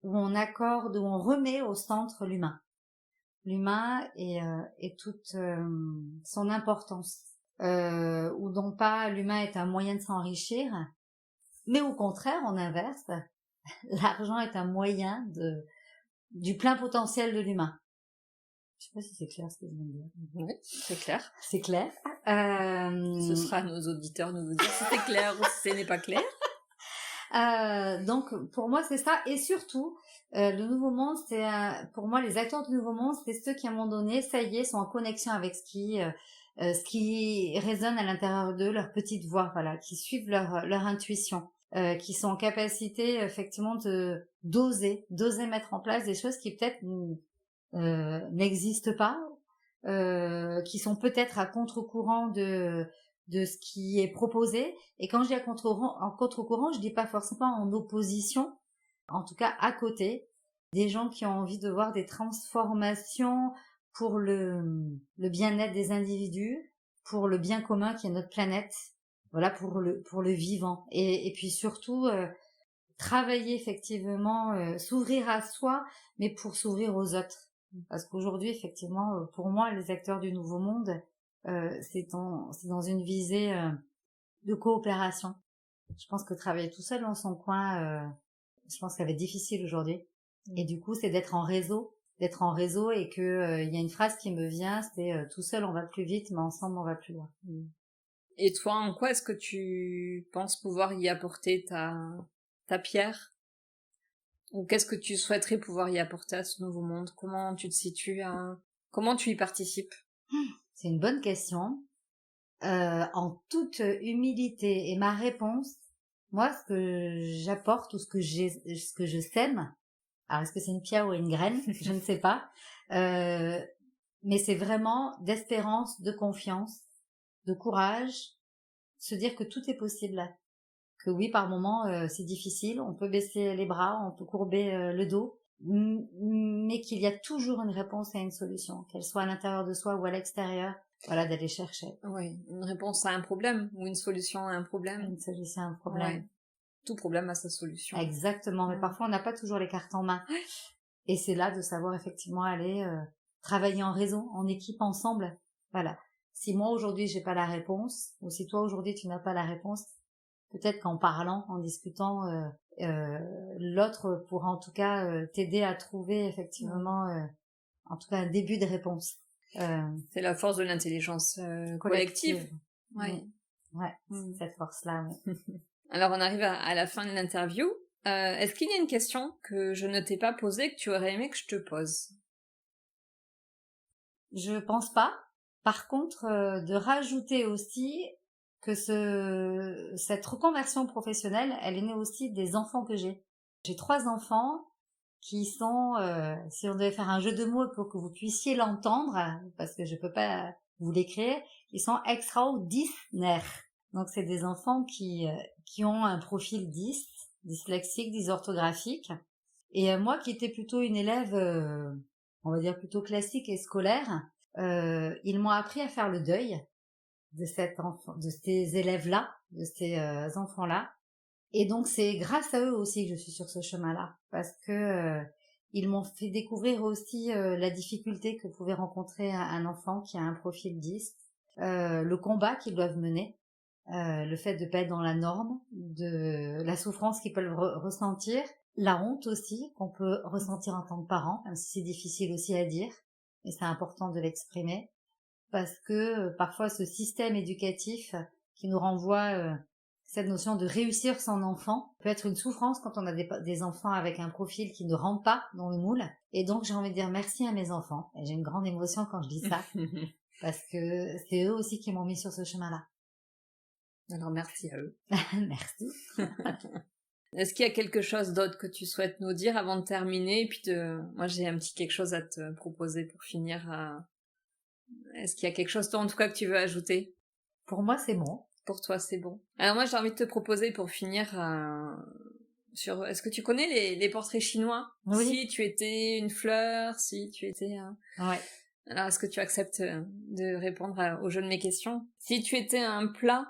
on accorde, où on remet au centre l'humain. L'humain et toute son importance. Où non pas l'humain est un moyen de s'enrichir, mais au contraire, en inverse, l'argent est un moyen du plein potentiel de l'humain. Je sais pas si c'est clair ce que je viens de dire. Oui, c'est clair. C'est clair. Ce sera à nos auditeurs de nous dire si c'est clair ou si ce n'est pas clair. Donc pour moi c'est ça, et surtout le Nouveau Monde, c'est pour moi les acteurs du Nouveau Monde, c'est ceux qui à un moment donné, ça y est, sont en connexion avec ce qui résonne à l'intérieur d'eux, leur petite voix, voilà, qui suivent leur intuition, qui sont en capacité effectivement d'oser mettre en place des choses qui peut-être n'existent pas, qui sont peut-être à contre-courant de ce qui est proposé. Et quand je dis en contre-courant, je dis pas forcément en opposition, en tout cas à côté, des gens qui ont envie de voir des transformations pour le bien-être des individus, pour le bien commun qui est notre planète, voilà, pour le vivant. Et puis surtout, travailler effectivement, s'ouvrir à soi, mais pour s'ouvrir aux autres. Parce qu'aujourd'hui, effectivement, pour moi, les acteurs du Nouveau Monde, c'est dans une visée de coopération. Je pense que travailler tout seul dans son coin, je pense que ça va être difficile aujourd'hui. Et du coup, c'est d'être en réseau et que y a une phrase qui me vient, c'est tout seul on va plus vite, mais ensemble on va plus loin. Et toi, en quoi est-ce que tu penses pouvoir y apporter ta pierre? Ou qu'est-ce que tu souhaiterais pouvoir y apporter à ce Nouveau Monde? Comment tu te situes? Comment tu y participes? C'est une bonne question. En toute humilité, et ma réponse, moi, ce que j'apporte ou ce que je sème, alors est-ce que c'est une pierre ou une graine, je ne sais pas, mais c'est vraiment d'espérance, de confiance, de courage, se dire que tout est possible, que oui, par moment c'est difficile, on peut baisser les bras, on peut courber le dos, mais qu'il y a toujours une réponse et une solution, qu'elle soit à l'intérieur de soi ou à l'extérieur. Voilà, d'aller chercher. Oui, une réponse à un problème ou une solution à un problème. Une solution à un problème. Ouais. Tout problème a sa solution. Exactement, mais parfois on n'a pas toujours les cartes en main. Et c'est là de savoir effectivement aller travailler en réseau, en équipe, ensemble. Voilà. Si moi aujourd'hui j'ai pas la réponse, ou si toi aujourd'hui tu n'as pas la réponse, peut-être qu'en parlant, en discutant, l'autre pourra en tout cas t'aider à trouver effectivement, en tout cas un début de réponse. C'est la force de l'intelligence collective. Ouais, cette force-là. Ouais. Alors on arrive à la fin de l'interview. Est-ce qu'il y a une question que je ne t'ai pas posée que tu aurais aimé que je te pose? Je pense pas. Par contre, de rajouter aussi que cette reconversion professionnelle, elle est née aussi des enfants que j'ai. J'ai 3 enfants qui sont, si on devait faire un jeu de mots pour que vous puissiez l'entendre, parce que je peux pas vous l'écrire, ils sont extraordinaires. Donc c'est des enfants qui ont un profil dyslexique, dysorthographique. Et moi qui étais plutôt une élève, on va dire plutôt classiques et scolaires, ils m'ont appris à faire le deuil de de ces élèves-là, de ces enfants-là. Et donc c'est grâce à eux aussi que je suis sur ce chemin-là, parce que ils m'ont fait découvrir aussi la difficulté que pouvait rencontrer un enfant qui a un profil 10, le combat qu'ils doivent mener, le fait de pas être dans la norme, de la souffrance qu'ils peuvent ressentir, la honte aussi qu'on peut ressentir en tant que parent, même si c'est difficile aussi à dire, mais c'est important de l'exprimer, parce que parfois ce système éducatif qui nous renvoie cette notion de réussir son enfant peut être une souffrance quand on a des enfants avec un profil qui ne rentre pas dans le moule. Et donc j'ai envie de dire merci à mes enfants. Et j'ai une grande émotion quand je dis ça, parce que c'est eux aussi qui m'ont mis sur ce chemin-là. Alors merci à eux. Merci. Est-ce qu'il y a quelque chose d'autre que tu souhaites nous dire avant de terminer? Et puis moi j'ai un petit quelque chose à te proposer pour finir. Est-ce qu'il y a quelque chose toi en tout cas que tu veux ajouter? Pour moi c'est bon. Pour toi, c'est bon. Alors moi, j'ai envie de te proposer pour finir sur... Est-ce que tu connais les portraits chinois? Oui. Si tu étais une fleur, si tu étais... Ouais. Alors, est-ce que tu acceptes de répondre au jeu de mes questions? Si tu étais un plat,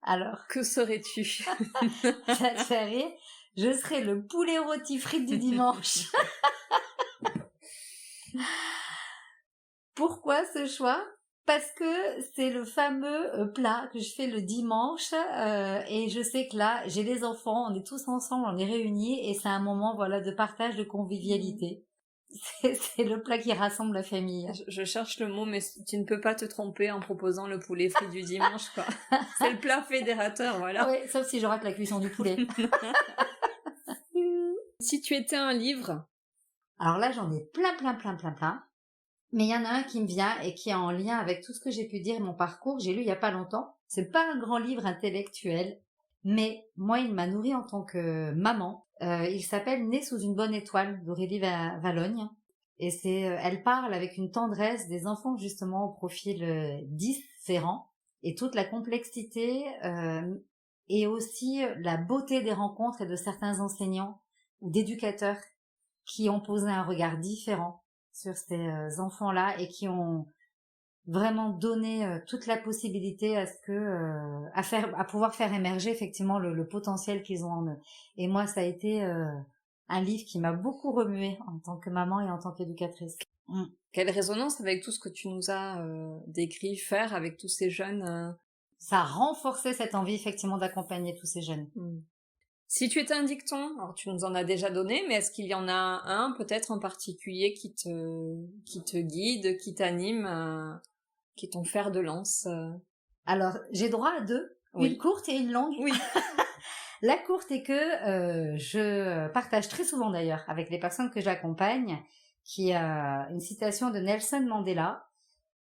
alors que serais-tu? Ça te fait rire? Je serais le poulet rôti frites du dimanche. Pourquoi ce choix? Parce que c'est le fameux plat que je fais le dimanche et je sais que là, j'ai les enfants, on est tous ensemble, on est réunis et c'est un moment voilà de partage, de convivialité. C'est le plat qui rassemble la famille. Je cherche le mot, mais tu ne peux pas te tromper en proposant le poulet frit du dimanche, quoi. C'est le plat fédérateur, voilà. Oui, sauf si je rate la cuisson du poulet. Si tu étais un livre? Alors là, j'en ai plein. Mais il y en a un qui me vient et qui est en lien avec tout ce que j'ai pu dire, mon parcours. J'ai lu il y a pas longtemps. C'est pas un grand livre intellectuel, mais moi, il m'a nourri en tant que maman. Il s'appelle Né sous une bonne étoile d'Aurélie Vallogne. Et elle parle avec une tendresse des enfants justement au profil différent et toute la complexité et aussi la beauté des rencontres et de certains enseignants ou d'éducateurs qui ont posé un regard différent sur ces enfants-là et qui ont vraiment donné toute la possibilité à ce que à pouvoir faire émerger effectivement le potentiel qu'ils ont en eux. Et moi, ça a été un livre qui m'a beaucoup remué en tant que maman et en tant qu'éducatrice. Quelle résonance avec tout ce que tu nous as décrit faire avec tous ces jeunes Ça a renforcé cette envie effectivement d'accompagner tous ces jeunes. Si tu étais un dicton, alors tu nous en as déjà donné, mais est-ce qu'il y en a un peut-être en particulier qui te guide, qui t'anime, qui est ton fer de lance Alors, j'ai droit à deux, oui. Une courte et une longue. Oui. La courte est que je partage très souvent d'ailleurs avec les personnes que j'accompagne, qui est une citation de Nelson Mandela.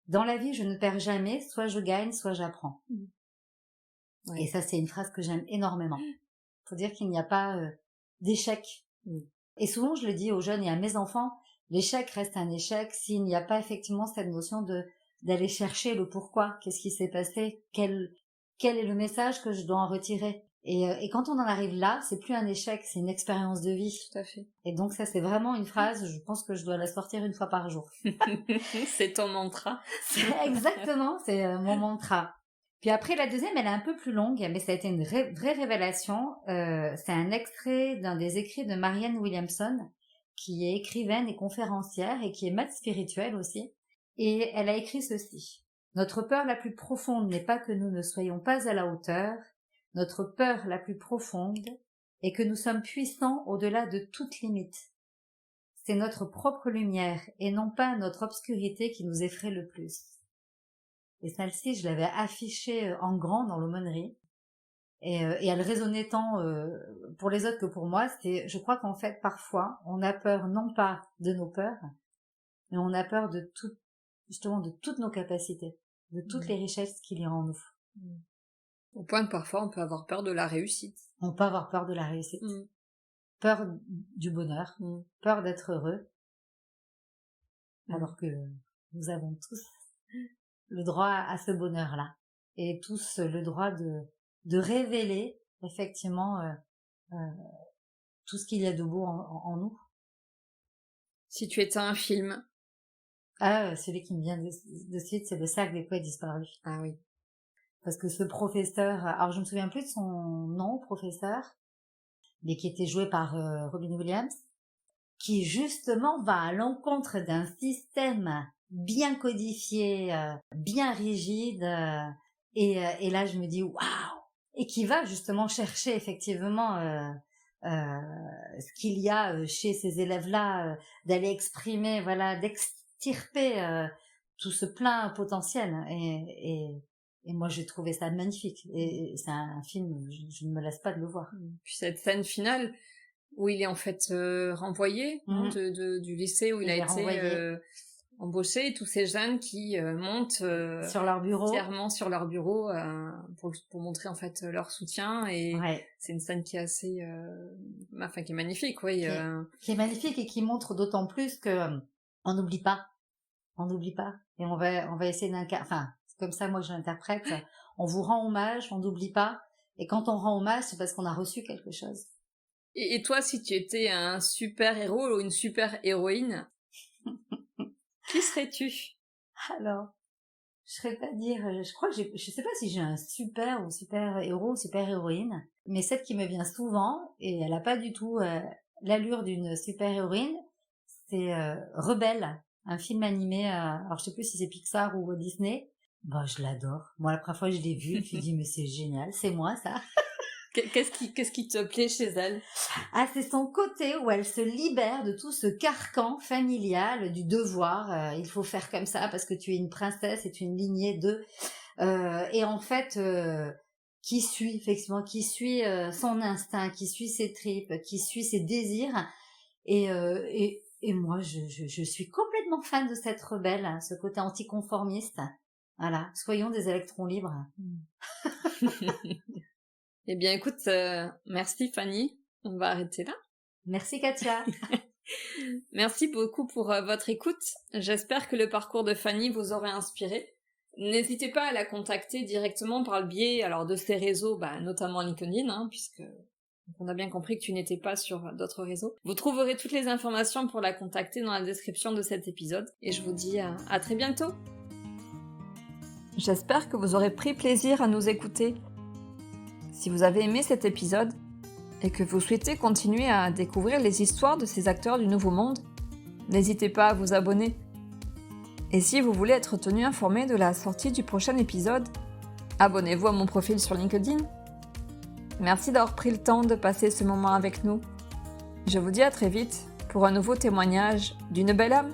Dans la vie, je ne perds jamais, soit je gagne, soit j'apprends. Ouais. Et ça, c'est une phrase que j'aime énormément. Faut dire qu'il n'y a pas d'échec. Et souvent, je le dis aux jeunes et à mes enfants, l'échec reste un échec s'il n'y a pas effectivement cette notion d'aller chercher le pourquoi, qu'est-ce qui s'est passé, quel est le message que je dois en retirer. Et quand on en arrive là, c'est plus un échec, c'est une expérience de vie. Tout à fait. Et donc ça, c'est vraiment une phrase, je pense que je dois la sortir une fois par jour. C'est ton mantra. Exactement, c'est mon mantra. Puis après, la deuxième, elle est un peu plus longue, mais ça a été une vraie révélation. C'est un extrait d'un des écrits de Marianne Williamson, qui est écrivaine et conférencière et qui est maître spirituelle aussi. Et elle a écrit ceci. Notre peur la plus profonde n'est pas que nous ne soyons pas à la hauteur. Notre peur la plus profonde est que nous sommes puissants au-delà de toute limite. C'est notre propre lumière et non pas notre obscurité qui nous effraie le plus. Et celle-ci, je l'avais affichée en grand dans l'aumônerie. Et elle résonnait tant pour les autres que pour moi. Je crois qu'en fait, parfois, on a peur non pas de nos peurs, mais on a peur de justement de toutes nos capacités, de toutes les richesses qu'il y a en nous. Au point que parfois, on peut avoir peur de la réussite. On peut avoir peur de la réussite. Peur du bonheur. Peur d'être heureux. Alors que nous avons tous le droit à ce bonheur-là. Et tous le droit de révéler effectivement tout ce qu'il y a de beau en nous. Si tu étais un film, Celui qui me vient de suite, c'est Le Cercle des Poètes Disparus. Ah oui. Parce que ce professeur, alors je me souviens plus de son nom, professeur, mais qui était joué par Robin Williams, qui justement va à l'encontre d'un système bien codifié, bien rigide, et là je me dis waouh, et qui va justement chercher effectivement ce qu'il y a chez ces élèves-là, d'aller exprimer, voilà, d'extirper tout ce plein potentiel, et moi j'ai trouvé ça magnifique, et c'est un film, je ne me lasse pas de le voir. Puis cette scène finale où il est en fait renvoyé du lycée où il a été embauché, et tous ces jeunes qui montent sur leur bureau, fièrement sur leur bureau pour montrer en fait leur soutien, et c'est une scène qui est assez qui est magnifique, oui, qui est magnifique, et qui montre d'autant plus que on n'oublie pas, et on va essayer c'est comme ça moi je l'interprète, on vous rend hommage, on n'oublie pas, et quand on rend hommage c'est parce qu'on a reçu quelque chose. Et toi, si tu étais un super héros ou une super héroïne, qui serais-tu? Alors, je serais pas dire, je crois que je sais pas si j'ai un super héros ou super héroïne, mais celle qui me vient souvent, et elle a pas du tout l'allure d'une super héroïne, c'est Rebelle, un film animé, alors je sais plus si c'est Pixar ou Disney. Bah, je l'adore. Moi, la première fois que je l'ai vue, je me suis dit, mais c'est génial, c'est moi ça. Qu'est-ce qui te plaît chez elle? Ah, c'est son côté où elle se libère de tout ce carcan familial du devoir. Il faut faire comme ça parce que tu es une princesse et tu es une lignée de... et en fait, qui suit son instinct, qui suit ses tripes, qui suit ses désirs. Et moi, je suis complètement fan de cette rebelle, hein, ce côté anticonformiste. Voilà, soyons des électrons libres. Eh bien, écoute, merci Fanny. On va arrêter là. Merci Katia. Merci beaucoup pour votre écoute. J'espère que le parcours de Fanny vous aura inspiré. N'hésitez pas à la contacter directement par le biais de ses réseaux, notamment LinkedIn, puisque on a bien compris que tu n'étais pas sur d'autres réseaux. Vous trouverez toutes les informations pour la contacter dans la description de cet épisode. Et je vous dis à très bientôt. J'espère que vous aurez pris plaisir à nous écouter. Si vous avez aimé cet épisode et que vous souhaitez continuer à découvrir les histoires de ces acteurs du Nouveau Monde, n'hésitez pas à vous abonner. Et si vous voulez être tenu informé de la sortie du prochain épisode, abonnez-vous à mon profil sur LinkedIn. Merci d'avoir pris le temps de passer ce moment avec nous. Je vous dis à très vite pour un nouveau témoignage d'une belle âme.